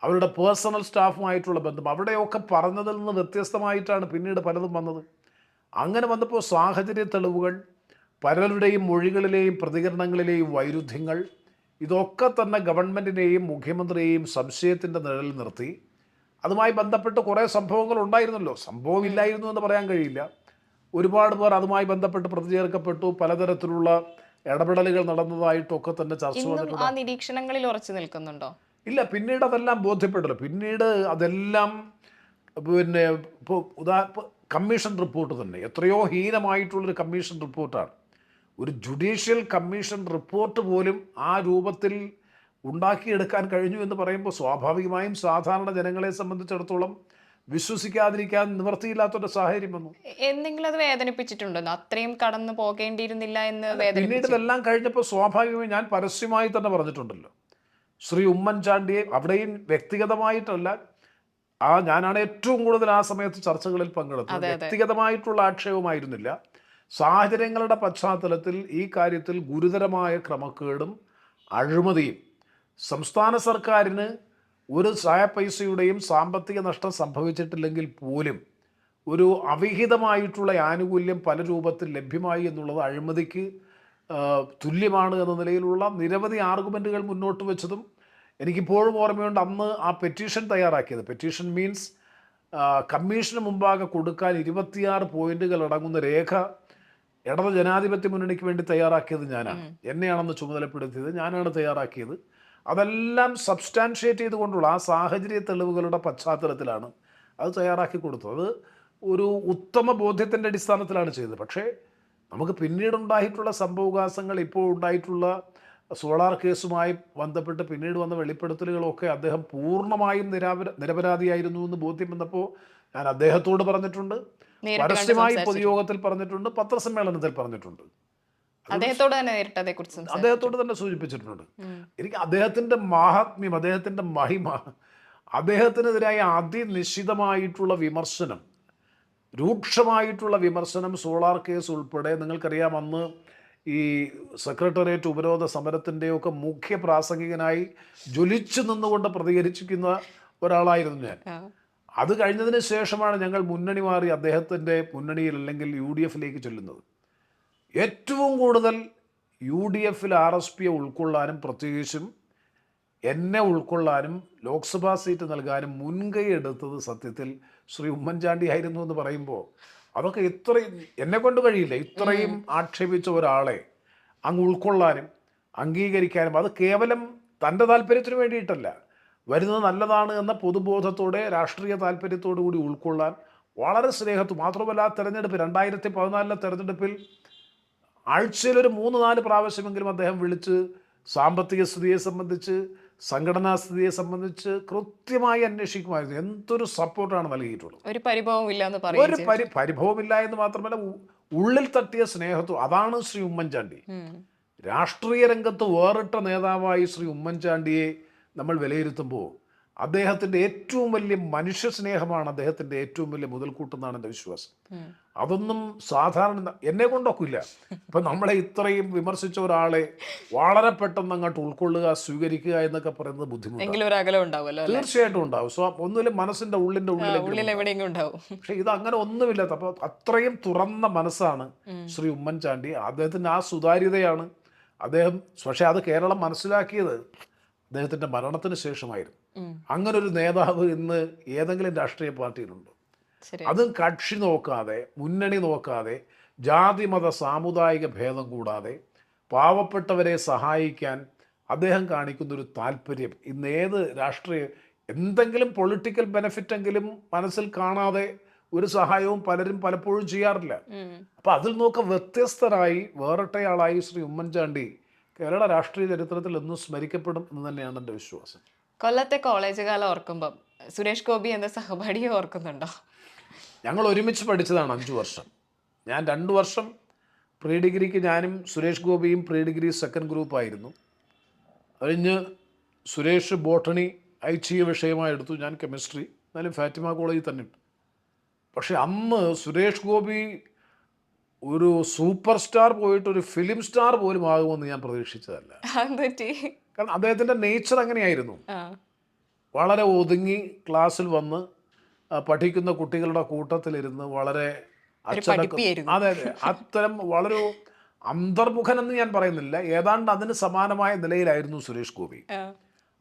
[SPEAKER 2] അവരുടെ പേഴ്സണൽ സ്റ്റാഫുമായിട്ടുള്ള ബന്ധം, അവിടെയൊക്കെ പറഞ്ഞതിൽ നിന്ന് വ്യത്യസ്തമായിട്ടാണ് പിന്നീട് പലതും വന്നത്. അങ്ങനെ വന്നപ്പോൾ സാഹചര്യ തെളിവുകൾ, പലരുടെയും മൊഴികളിലെയും പ്രതികരണങ്ങളിലെയും വൈരുദ്ധ്യങ്ങൾ, ഇതൊക്കെ തന്നെ ഗവൺമെൻറ്റിനെയും മുഖ്യമന്ത്രിയെയും സംശയത്തിൻ്റെ നിഴലിൽ നിർത്തി. അതുമായി ബന്ധപ്പെട്ട് കുറേ സംഭവങ്ങൾ ഉണ്ടായിരുന്നല്ലോ, സംഭവമില്ലായിരുന്നു എന്ന് പറയാൻ കഴിയില്ല. ഒരുപാട് പേർ അതുമായി ബന്ധപ്പെട്ട് പ്രതിചേർക്കപ്പെട്ടു, പലതരത്തിലുള്ള ഇടപെടലുകൾ നടന്നതായിട്ടൊക്കെ തന്നെ ചർച്ച
[SPEAKER 1] ഇന്നും
[SPEAKER 2] വന്നിട്ടുണ്ട്.
[SPEAKER 1] ആ നിരീക്ഷണങ്ങളിൽ ഉറച്ചു നിൽക്കുന്നുണ്ടോ?
[SPEAKER 2] ഇല്ല, പിന്നീട് അതെല്ലാം ബോധ്യപ്പെട്ടില്ല. പിന്നീട് അതെല്ലാം പിന്നെ ഇപ്പോൾ കമ്മീഷൻ റിപ്പോർട്ട് തന്നെ എത്രയോ ഹീനമായിട്ടുള്ളൊരു കമ്മീഷൻ റിപ്പോർട്ടാണ്. ഒരു ജുഡീഷ്യൽ കമ്മീഷൻ റിപ്പോർട്ട് പോലും ആ രൂപത്തിൽ ഉണ്ടാക്കിയെടുക്കാൻ കഴിഞ്ഞു എന്ന് പറയുമ്പോൾ സ്വാഭാവികമായും സാധാരണ ജനങ്ങളെ സംബന്ധിച്ചിടത്തോളം വിശ്വസിക്കാതിരിക്കാൻ നിവൃത്തിയില്ലാത്തൊരു സാഹചര്യം വന്നു.
[SPEAKER 1] എന്തെങ്കിലും അത് വേദനിപ്പിച്ചിട്ടുണ്ടോ? അത്രയും കടന്നു പോകേണ്ടിയിരുന്നില്ല എന്ന്
[SPEAKER 2] പിന്നീട്
[SPEAKER 1] വേദനിപ്പിച്ചു?
[SPEAKER 2] ഇതെല്ലാം കഴിഞ്ഞപ്പോൾ സ്വാഭാവികമായും ഞാൻ പരസ്യമായി തന്നെ പറഞ്ഞിട്ടുണ്ടല്ലോ, ശ്രീ ഉമ്മൻചാണ്ടിയെ അവിടെയും വ്യക്തിഗതമായിട്ടല്ല, ഞാനാണ് ഏറ്റവും കൂടുതൽ ആ സമയത്ത് ചർച്ചകളിൽ പങ്കെടുത്തത്. വ്യക്തിഗതമായിട്ടുള്ള ആക്ഷേപമായിരുന്നില്ല. സാഹചര്യങ്ങളുടെ പശ്ചാത്തലത്തിൽ ഈ കാര്യത്തിൽ ഗുരുതരമായ ക്രമക്കേടും അഴിമതിയും സംസ്ഥാന സർക്കാരിന് ഒരു പൈസയുടെയും സാമ്പത്തിക നഷ്ടം സംഭവിച്ചിട്ടില്ലെങ്കിൽ പോലും ഒരു അവിഹിതമായിട്ടുള്ള ആനുകൂല്യം പല രൂപത്തിൽ ലഭ്യമായി എന്നുള്ളത് അഴിമതിക്ക് തുല്യമാണ് എന്ന നിലയിലുള്ള നിരവധി ആർഗ്യുമെൻറ്റുകൾ മുന്നോട്ട് വെച്ചതും എനിക്കിപ്പോഴും ഓർമ്മയുണ്ട്. അന്ന് ആ പെറ്റീഷൻ തയ്യാറാക്കിയത്, പെറ്റീഷൻ മീൻസ് കമ്മീഷന് മുമ്പാകെ കൊടുക്കാൻ 26 പോയിന്റുകൾ അടങ്ങുന്ന രേഖ ഇടത് ജനാധിപത്യ മുന്നണിക്ക് വേണ്ടി തയ്യാറാക്കിയത് ഞാനാണ്. എന്നെയാണെന്ന് ചുമതലപ്പെടുത്തിയത്, ഞാനാണ് തയ്യാറാക്കിയത്. അതെല്ലാം സബ്സ്റ്റാൻഷിയേറ്റ് ചെയ്തുകൊണ്ടുള്ള ആ സാഹചര്യ തെളിവുകളുടെ പശ്ചാത്തലത്തിലാണ് അത് തയ്യാറാക്കി കൊടുത്തത്. അത് ഒരു ഉത്തമ ബോധ്യത്തിൻ്റെ അടിസ്ഥാനത്തിലാണ് ചെയ്തത്. പക്ഷേ നമുക്ക് പിന്നീടുണ്ടായിട്ടുള്ള സംഭവവികാസങ്ങൾ, ഇപ്പോൾ ഉണ്ടായിട്ടുള്ള സോളാർ കേസുമായി ബന്ധപ്പെട്ട് പിന്നീട് വന്ന വെളിപ്പെടുത്തലുകളൊക്കെ അദ്ദേഹം പൂർണ്ണമായും നിരപരാധിയായിരുന്നു എന്ന് ബോധ്യം വന്നപ്പോൾ ഞാൻ അദ്ദേഹത്തോട് പറഞ്ഞിട്ടുണ്ട്, പരസ്യമായി പൊതുയോഗത്തിൽ പറഞ്ഞിട്ടുണ്ട്, പത്രസമ്മേളനത്തിൽ പറഞ്ഞിട്ടുണ്ട്.
[SPEAKER 1] അദ്ദേഹത്തോട് തന്നെ നേരിട്ട് അതേക്കുറിച്ച്
[SPEAKER 2] അദ്ദേഹത്തോട് തന്നെ സൂചിപ്പിച്ചിട്ടുണ്ട്. എനിക്ക് അദ്ദേഹത്തിൻ്റെ മാഹാത്മ്യം, അദ്ദേഹത്തിൻ്റെ മഹിമ, അദ്ദേഹത്തിനെതിരായ അതിനിശ്ചിതമായിട്ടുള്ള വിമർശനം, രൂക്ഷമായിട്ടുള്ള വിമർശനം, സോളാർ കേസ് ഉൾപ്പെടെ. നിങ്ങൾക്കറിയാം, അന്ന് ഈ സെക്രട്ടേറിയറ്റ് ഉപരോധ സമരത്തിൻ്റെയൊക്കെ മുഖ്യ പ്രാസംഗികനായി ജ്വലിച്ചു നിന്നുകൊണ്ട് പ്രതികരിച്ചിരിക്കുന്ന ഒരാളായിരുന്നു ഞാൻ. അത് കഴിഞ്ഞതിന് ശേഷമാണ് ഞങ്ങൾ മുന്നണി മാറി അദ്ദേഹത്തിൻ്റെ മുന്നണിയിൽ അല്ലെങ്കിൽ UDF-ലേക്ക് ചെല്ലുന്നത്. ഏറ്റവും കൂടുതൽ UDF-ൽ RSPയെ ഉൾക്കൊള്ളാനും പ്രത്യേകിച്ചും എന്നെ ഉൾക്കൊള്ളാനും ലോക്സഭാ സീറ്റ് നൽകാനും മുൻകൈ എടുത്തത് സത്യത്തിൽ ശ്രീ ഉമ്മൻചാണ്ടി ആയിരുന്നു എന്ന് പറയുമ്പോൾ അതൊക്കെ ഇത്രയും എന്നെ കൊണ്ട് കഴിയില്ല. ഇത്രയും ആക്ഷേപിച്ച ഒരാളെ അങ്ങ് ഉൾക്കൊള്ളാനും അംഗീകരിക്കാനും, അത് കേവലം തൻ്റെ താല്പര്യത്തിന് വേണ്ടിയിട്ടല്ല, വരുന്നത് നല്ലതാണ് എന്ന പൊതുബോധത്തോടെ രാഷ്ട്രീയ താല്പര്യത്തോടു കൂടി ഉൾക്കൊള്ളാൻ വളരെ സ്നേഹത്തു. മാത്രമല്ല, ആ തെരഞ്ഞെടുപ്പ് 2014 തെരഞ്ഞെടുപ്പിൽ ആഴ്ചയിൽ ഒരു 3-4 പ്രാവശ്യമെങ്കിലും അദ്ദേഹം വിളിച്ച് സാമ്പത്തിക സ്ഥിതിയെ സംബന്ധിച്ച്, സംഘടനാ സ്ഥിതിയെ സംബന്ധിച്ച് കൃത്യമായി അന്വേഷിക്കുമായിരുന്നു. എന്തൊരു സപ്പോർട്ടാണ് നൽകിയിട്ടുള്ളത്.
[SPEAKER 1] ഒരു പരിഭവമില്ല എന്ന് പറയും.
[SPEAKER 2] ഒരു പരിഭവമില്ല എന്ന് മാത്രമല്ല, ഉള്ളിൽ തട്ടിയ സ്നേഹത്വം. അതാണ് ശ്രീ ഉമ്മൻചാണ്ടി. രാഷ്ട്രീയ രംഗത്ത് വേറിട്ട നേതാവായി ശ്രീ ഉമ്മൻചാണ്ടിയെ നമ്മൾ വിലയിരുത്തുമ്പോൾ അദ്ദേഹത്തിൻ്റെ ഏറ്റവും വലിയ മനുഷ്യ സ്നേഹമാണ് അദ്ദേഹത്തിൻ്റെ ഏറ്റവും വലിയ മുതൽക്കൂട്ടെന്നാണ് എൻ്റെ വിശ്വാസം. അതൊന്നും സാധാരണ എന്നെ കൊണ്ടൊക്കെ ഇല്ല. ഇപ്പം നമ്മളെ ഇത്രയും വിമർശിച്ച ഒരാളെ വളരെ പെട്ടെന്ന് അങ്ങോട്ട് ഉൾക്കൊള്ളുക, സ്വീകരിക്കുക എന്നൊക്കെ പറയുന്നത് ബുദ്ധിമുട്ടാണ്. തീർച്ചയായിട്ടും ഉണ്ടാവും. ഒന്നുമില്ല, മനസ്സിൻ്റെ ഉള്ളിൻ്റെ ഉള്ളിൽ
[SPEAKER 1] ഉണ്ടാവും.
[SPEAKER 2] പക്ഷെ ഇത് അങ്ങനെ ഒന്നുമില്ല. അപ്പോൾ അത്രയും തുറന്ന മനസ്സാണ് ശ്രീ ഉമ്മൻചാണ്ടി. അദ്ദേഹത്തിൻ്റെ ആ സുതാര്യതയാണ് അദ്ദേഹം. പക്ഷെ അത് കേരളം മനസ്സിലാക്കിയത് അദ്ദേഹത്തിൻ്റെ മരണത്തിന് ശേഷമായിരുന്നു. അങ്ങനൊരു നേതാവ് ഇന്ന് ഏതെങ്കിലും രാഷ്ട്രീയ പാർട്ടിയിലുണ്ടോ? അതും കക്ഷി നോക്കാതെ, മുന്നണി നോക്കാതെ, ജാതി മത സാമുദായിക ഭേദം കൂടാതെ പാവപ്പെട്ടവരെ സഹായിക്കാൻ അദ്ദേഹം കാണിക്കുന്നൊരു താല്പര്യം ഇന്ന് ഏത് രാഷ്ട്രീയ എന്തെങ്കിലും പൊളിറ്റിക്കൽ ബെനിഫിറ്റെങ്കിലും മനസ്സിൽ കാണാതെ ഒരു സഹായവും പലരും പലപ്പോഴും ചെയ്യാറില്ല. അപ്പം അതിൽ നോക്ക വ്യത്യസ്തരായി വേറിട്ടയാളായി ശ്രീ ഉമ്മൻചാണ്ടി കേരള രാഷ്ട്രീയ ചരിത്രത്തിൽ എന്നും സ്മരിക്കപ്പെടും എന്ന് തന്നെയാണ് എൻ്റെ വിശ്വാസം.
[SPEAKER 1] കൊല്ലത്തെ കോളേജ് കാലം ഓർക്കുമ്പം സുരേഷ് ഗോപി എന്ന സഹപാഠിയെ ഓർക്കുന്നുണ്ടോ?
[SPEAKER 2] ഞങ്ങൾ ഒരുമിച്ച് പഠിച്ചതാണ് 5 വർഷം. ഞാൻ 2 വർഷം പ്രീ ഡിഗ്രിക്ക് ഞാനും സുരേഷ് ഗോപിയും പ്രീ ഡിഗ്രി സെക്കൻഡ് ഗ്രൂപ്പായിരുന്നു. കഴിഞ്ഞ് സുരേഷ് ബോട്ടണി ഐച്ഛിക വിഷയമായി എടുത്തു, ഞാൻ കെമിസ്ട്രി. എന്നാലും ഫാറ്റിമ കോളേജിൽ തന്നെ ഉണ്ട്. പക്ഷെ അന്ന് സുരേഷ് ഗോപി ഒരു സൂപ്പർ സ്റ്റാർ പോയിട്ട് ഒരു ഫിലിം സ്റ്റാർ പോലും ആകുമെന്ന് ഞാൻ പ്രതീക്ഷിച്ചതല്ല. കാരണം അദ്ദേഹത്തിൻ്റെ നേച്ചർ അങ്ങനെയായിരുന്നു. വളരെ ഒതുങ്ങി ക്ലാസ്സിൽ വന്ന് പഠിക്കുന്ന കുട്ടികളുടെ കൂട്ടത്തിലിരുന്ന് വളരെ അതെ, അത്തരം വളരെ അന്തർമുഖനെന്ന് ഞാൻ പറയുന്നില്ല, ഏതാണ്ട് അതിന് സമാനമായ നിലയിലായിരുന്നു സുരേഷ് ഗോപി.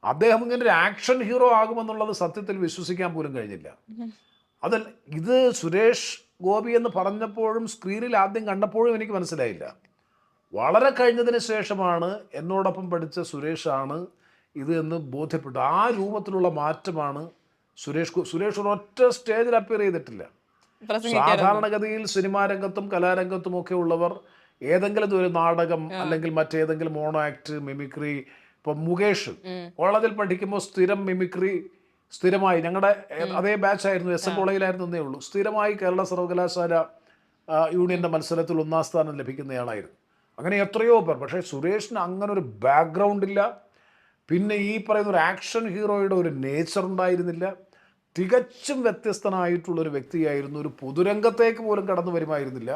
[SPEAKER 2] അദ്ദേഹം ഇങ്ങനെ ഒരു ആക്ഷൻ ഹീറോ ആകുമെന്നുള്ളത് സത്യത്തിൽ വിശ്വസിക്കാൻ പോലും കഴിഞ്ഞില്ല. ഇത് സുരേഷ് ഗോപി എന്ന് പറഞ്ഞപ്പോഴും സ്ക്രീനിൽ ആദ്യം കണ്ടപ്പോഴും എനിക്ക് മനസ്സിലായില്ല. വളരെ കഴിഞ്ഞതിന് ശേഷമാണ് എന്നോടൊപ്പം പഠിച്ച സുരേഷാണ് ഇത് എന്ന് ബോധ്യപ്പെട്ടു. ആ രൂപത്തിലുള്ള മാറ്റമാണ് സുരേഷ് ഒരൊറ്റ സ്റ്റേജിൽ അപ്പിയർ ചെയ്തിട്ടില്ല. സാധാരണഗതിയിൽ സിനിമാ രംഗത്തും കലാരംഗത്തും ഒക്കെ ഉള്ളവർ ഏതെങ്കിലും ഒരു നാടകം അല്ലെങ്കിൽ മറ്റേതെങ്കിലും മോണോ ആക്ട്, മിമിക്രി. ഇപ്പം മുകേഷ് കോളേജിൽ പഠിക്കുമ്പോൾ സ്ഥിരം മിമിക്രി സ്ഥിരമായി, ഞങ്ങളുടെ അതേ ബാച്ചായിരുന്നു, എസ് എൻ കോളേജിലായിരുന്നു എന്നേ ഉള്ളൂ, സ്ഥിരമായി കേരള സർവകലാശാല യൂണിയൻ്റെ മത്സരത്തിൽ 1ാം സ്ഥാനം ലഭിക്കുന്നയാളായിരുന്നു. അങ്ങനെ എത്രയോ പേർ. പക്ഷേ സുരേഷിന് അങ്ങനെ ഒരു ബാക്ക്ഗ്രൗണ്ട് ഇല്ല. പിന്നെ ഈ പറയുന്ന ഒരു ആക്ഷൻ ഹീറോയുടെ ഒരു നേച്ചർ ഉണ്ടായിരുന്നില്ല. തികച്ചും വ്യത്യസ്തനായിട്ടുള്ളൊരു വ്യക്തിയായിരുന്നു. ഒരു പൊതുരംഗത്തേക്ക് പോലും കടന്നു വരുമായിരുന്നില്ല.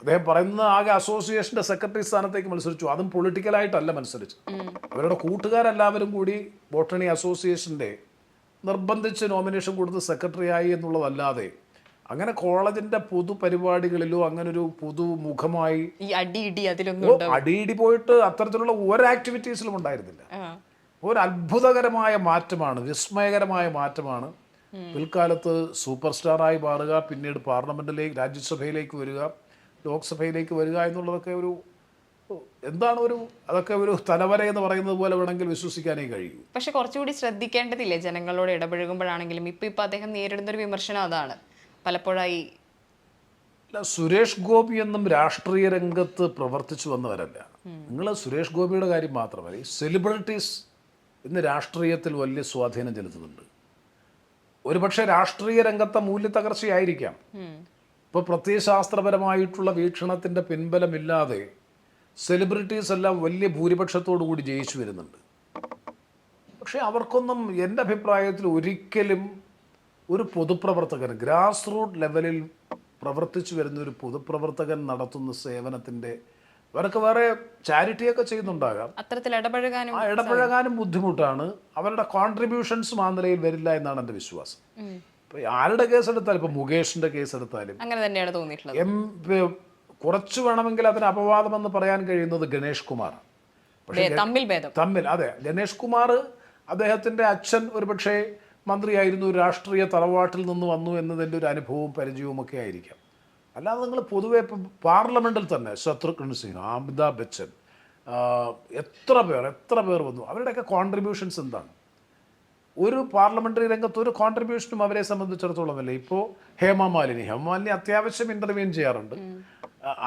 [SPEAKER 2] അദ്ദേഹം പറയുന്ന ആകെ അസോസിയേഷൻ്റെ സെക്രട്ടറി സ്ഥാനത്തേക്ക് മത്സരിച്ചു. അതും പൊളിറ്റിക്കലായിട്ടല്ല മത്സരിച്ചു. അവരുടെ കൂട്ടുകാരെല്ലാവരും കൂടി ബോട്ടണി അസോസിയേഷൻ്റെ നിർബന്ധിച്ച് നോമിനേഷൻ കൊടുത്ത് സെക്രട്ടറി ആയി എന്നുള്ളതല്ലാതെ അങ്ങനെ കോളേജിൻ്റെ പൊതുപരിപാടികളിലോ അങ്ങനൊരു പൊതുമുഖമായി
[SPEAKER 1] ഈ
[SPEAKER 2] അടിയിടി പോയിട്ട് അത്തരത്തിലുള്ള ഒരു ആക്ടിവിറ്റീസിലും ഉണ്ടായിരുന്നില്ല. ഒരു അത്ഭുതകരമായ മാറ്റമാണ്, വിസ്മയകരമായ മാറ്റമാണ്. പിൽക്കാലത്ത് സൂപ്പർ സ്റ്റാറായി മാറുക, പിന്നീട് പാർലമെൻറ്റിലേക്ക്, രാജ്യസഭയിലേക്ക് വരിക, ലോക്സഭയിലേക്ക് വരിക എന്നുള്ളതൊക്കെ ഒരു എന്താണ് അതൊക്കെ ഒരു തലവര എന്ന് പറയുന്നത് പോലെ വേണമെങ്കിൽ വിശ്വസിക്കാനേ കഴിയൂ.
[SPEAKER 1] പക്ഷെ കുറച്ചുകൂടി ശ്രദ്ധിക്കേണ്ടതില്ലേ ജനങ്ങളോട് ഇടപഴകുമ്പോഴാണെങ്കിലും? ഇപ്പൊ അദ്ദേഹം നേരിടുന്നൊരു വിമർശനം അതാണ് പലപ്പോഴായി.
[SPEAKER 2] സുരേഷ് ഗോപി എന്നും രാഷ്ട്രീയ രംഗത്ത് പ്രവർത്തിച്ചു വന്നവരല്ല. നിങ്ങൾ സുരേഷ് ഗോപിയുടെ കാര്യം മാത്രമല്ല, ഈ സെലിബ്രിറ്റീസ് ഇന്ന് രാഷ്ട്രീയത്തിൽ വലിയ സ്വാധീനം ചെലുത്തുന്നുണ്ട്. ഒരുപക്ഷെ രാഷ്ട്രീയ രംഗത്തെ മൂല്യത്തകർച്ചയായിരിക്കാം. ഇപ്പോൾ പ്രത്യയശാസ്ത്രപരമായിട്ടുള്ള വീക്ഷണത്തിൻ്റെ പിൻബലമില്ലാതെ സെലിബ്രിറ്റീസ് എല്ലാം വലിയ ഭൂരിപക്ഷത്തോടു കൂടി ജയിച്ചു വരുന്നുണ്ട്. പക്ഷേ അവർക്കൊന്നും എൻ്റെ അഭിപ്രായത്തിൽ ഒരിക്കലും ഒരു പൊതുപ്രവർത്തകൻ, ഗ്രാസ് റൂട്ട് ലെവലിൽ പ്രവർത്തിച്ചു വരുന്ന ഒരു പൊതുപ്രവർത്തകൻ നടത്തുന്ന സേവനത്തിൻ്റെ, അവരൊക്കെ വേറെ ചാരിറ്റിയൊക്കെ ചെയ്യുന്നുണ്ടാകാം,
[SPEAKER 1] അത്തരത്തിൽ
[SPEAKER 2] ഇടപഴകാനും ബുദ്ധിമുട്ടാണ്. അവരുടെ കോൺട്രിബ്യൂഷൻസും ആ നിലയിൽ വരില്ല എന്നാണ് എൻ്റെ വിശ്വാസം. ഇപ്പോൾ ആരുടെ കേസെടുത്താലും, ഇപ്പോൾ മുകേഷിൻ്റെ കേസെടുത്താലും
[SPEAKER 1] അങ്ങനെ തന്നെയാണ് തോന്നിയിട്ടുള്ളത്.
[SPEAKER 2] കുറച്ച് വേണമെങ്കിൽ അതിന് അപവാദമെന്ന് പറയാൻ കഴിയുന്നത് ഗണേഷ് കുമാർ. പക്ഷേ തമ്മിൽ അതെ, ഗണേഷ് കുമാർ അദ്ദേഹത്തിൻ്റെ അച്ഛൻ ഒരുപക്ഷെ മന്ത്രിയായിരുന്നു, രാഷ്ട്രീയ തറവാട്ടിൽ നിന്ന് വന്നു എന്നതിൻ്റെ ഒരു അനുഭവവും പരിചയവും ഒക്കെ ആയിരിക്കാം. അല്ലാതെ നിങ്ങൾ പൊതുവെ ഇപ്പം പാർലമെൻറ്റിൽ തന്നെ ശത്രുഘ്നൻ സിൻഹ, അമിതാഭ് ബച്ചൻ, എത്ര പേർ വന്നു. അവരുടെയൊക്കെ കോൺട്രിബ്യൂഷൻസ് എന്താണ്? ഒരു പാർലമെൻ്ററി രംഗത്ത് ഒരു കോൺട്രിബ്യൂഷനും അവരെ സംബന്ധിച്ചിടത്തോളം അല്ലേ. ഇപ്പോൾ ഹേമമാലിനി അത്യാവശ്യം ഇൻ്റർവ്യൂ ചെയ്യാറുണ്ട്.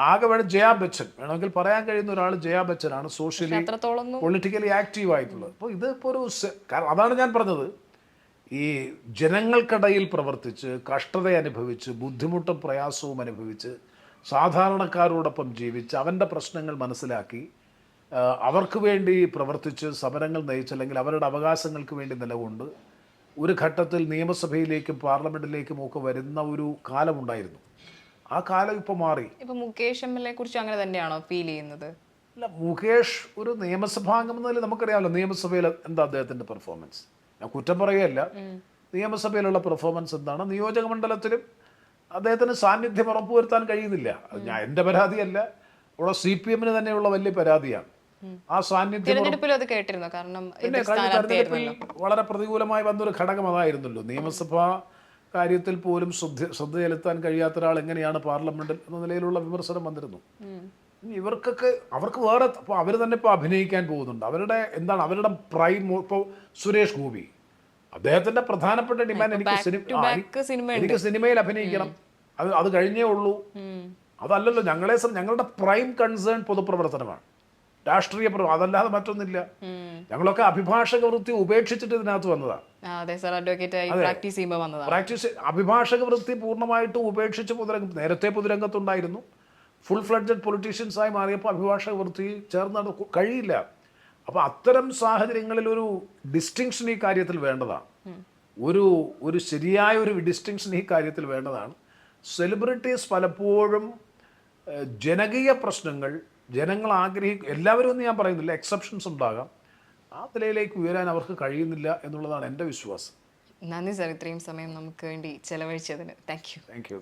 [SPEAKER 2] ആകെ വേണം ജയാ ബച്ചൻ, വേണമെങ്കിൽ പറയാൻ കഴിയുന്ന ഒരാൾ ജയാ ബച്ചനാണ്, സോഷ്യലി പൊളിറ്റിക്കലി ആക്റ്റീവ് ആയിട്ടുള്ളത്. അപ്പോൾ ഇതിപ്പോൾ അതാണ് ഞാൻ പറഞ്ഞത്, ഈ ജനങ്ങൾക്കിടയിൽ പ്രവർത്തിച്ച് കഷ്ടത അനുഭവിച്ച് ബുദ്ധിമുട്ടും പ്രയാസവും അനുഭവിച്ച് സാധാരണക്കാരോടൊപ്പം ജീവിച്ച് അവൻ്റെ പ്രശ്നങ്ങൾ മനസ്സിലാക്കി അവർക്ക് വേണ്ടി പ്രവർത്തിച്ച് സമരങ്ങൾ നയിച്ച് അല്ലെങ്കിൽ അവരുടെ അവകാശങ്ങൾക്ക് വേണ്ടി നിലകൊണ്ട് ഒരു ഘട്ടത്തിൽ നിയമസഭയിലേക്കും പാർലമെൻറ്റിലേക്കും ഒക്കെ വരുന്ന ഒരു കാലമുണ്ടായിരുന്നു. ആ കാലം ഇപ്പോൾ മാറി.
[SPEAKER 1] ഇപ്പോൾ മുകേഷ് എം.എൽ.എ കുറിച്ച് അങ്ങനെ തന്നെയാണോ ഫീൽ ചെയ്യുന്നത്?
[SPEAKER 2] അല്ല, മുകേഷ് ഒരു നിയമസഭാംഗം എന്നതിൽ നമുക്കറിയാമല്ലോ നിയമസഭയിൽ എന്താ അദ്ദേഹത്തിൻ്റെ പെർഫോമൻസ്. ഞാൻ കുറ്റം പറയുകയല്ല, നിയമസഭയിലുള്ള പെർഫോമൻസ് എന്താണ്. നിയോജക മണ്ഡലത്തിലും അദ്ദേഹത്തിന് സാന്നിധ്യം ഉറപ്പുവരുത്താൻ കഴിയുന്നില്ല. എൻ്റെ പരാതിയല്ല, അവിടെ CPM-ന് തന്നെയുള്ള വലിയ പരാതിയാണ്. ആ സാന്നിധ്യം പിന്നെ കഴിഞ്ഞ തെരഞ്ഞെടുപ്പിൽ വളരെ പ്രതികൂലമായി വന്നൊരു ഘടകം അതായിരുന്നല്ലോ. നിയമസഭാ കാര്യത്തിൽ പോലും ശ്രദ്ധ ചെലുത്താൻ കഴിയാത്ത ഒരാൾ എങ്ങനെയാണ് പാർലമെന്റിൽ എന്ന നിലയിലുള്ള വിമർശനം വന്നിരുന്നു. അവർക്ക് വേറെ അവർ തന്നെ ഇപ്പോൾ അഭിനയിക്കാൻ പോകുന്നുണ്ട്. അവരുടെ പ്രൈം. ഇപ്പോൾ സുരേഷ് ഗോപി, അദ്ദേഹത്തിന്റെ പ്രധാനപ്പെട്ട ഡിമാൻഡ് എനിക്ക് സിനിമയിൽ അഭിനയിക്കണം, അത് കഴിഞ്ഞേ ഉള്ളൂ. അതല്ലല്ലോ ഞങ്ങളുടെ പ്രൈം കൺസേൺ പൊതുപ്രവർത്തനമാണ്, രാഷ്ട്രീയ അതല്ലാതെ മറ്റൊന്നില്ല. ഞങ്ങളൊക്കെ അഭിഭാഷക വൃത്തി ഉപേക്ഷിച്ചിട്ട് ഇതിനകത്ത് വന്നതാണ്. അഭിഭാഷക വൃത്തി പൂർണ്ണമായിട്ട് ഉപേക്ഷിച്ച് നേരത്തെ പൊതുരംഗത്തുണ്ടായിരുന്നു. ഫുൾ ഫ്ലഡ്ജഡ് പൊളിറ്റീഷ്യൻസായി മാറിയപ്പോൾ അഭിഭാഷക വൃത്തി ചേർന്ന് കഴിയില്ല. അപ്പോൾ അത്തരം സാഹചര്യങ്ങളിൽ ഒരു ഡിസ്റ്റിങ്ഷൻ ഈ കാര്യത്തിൽ വേണ്ടതാണ്. ഒരു ശരിയായ ഒരു ഡിസ്റ്റിങ്ഷൻ ഈ കാര്യത്തിൽ വേണ്ടതാണ്. സെലിബ്രിറ്റീസ് പലപ്പോഴും ജനകീയ പ്രശ്നങ്ങൾ ജനങ്ങൾ എല്ലാവരും ഒന്നും ഞാൻ പറയുന്നില്ല, എക്സെപ്ഷൻസ് ഉണ്ടാകാം, ആ നിലയിലേക്ക് ഉയരാൻ അവർക്ക് കഴിയുന്നില്ല എന്നുള്ളതാണ് എൻ്റെ വിശ്വാസം.
[SPEAKER 1] നന്ദി സാർ, ഇത്രയും സമയം നമുക്ക് വേണ്ടി ചെലവഴിച്ചതിന്. Thank you.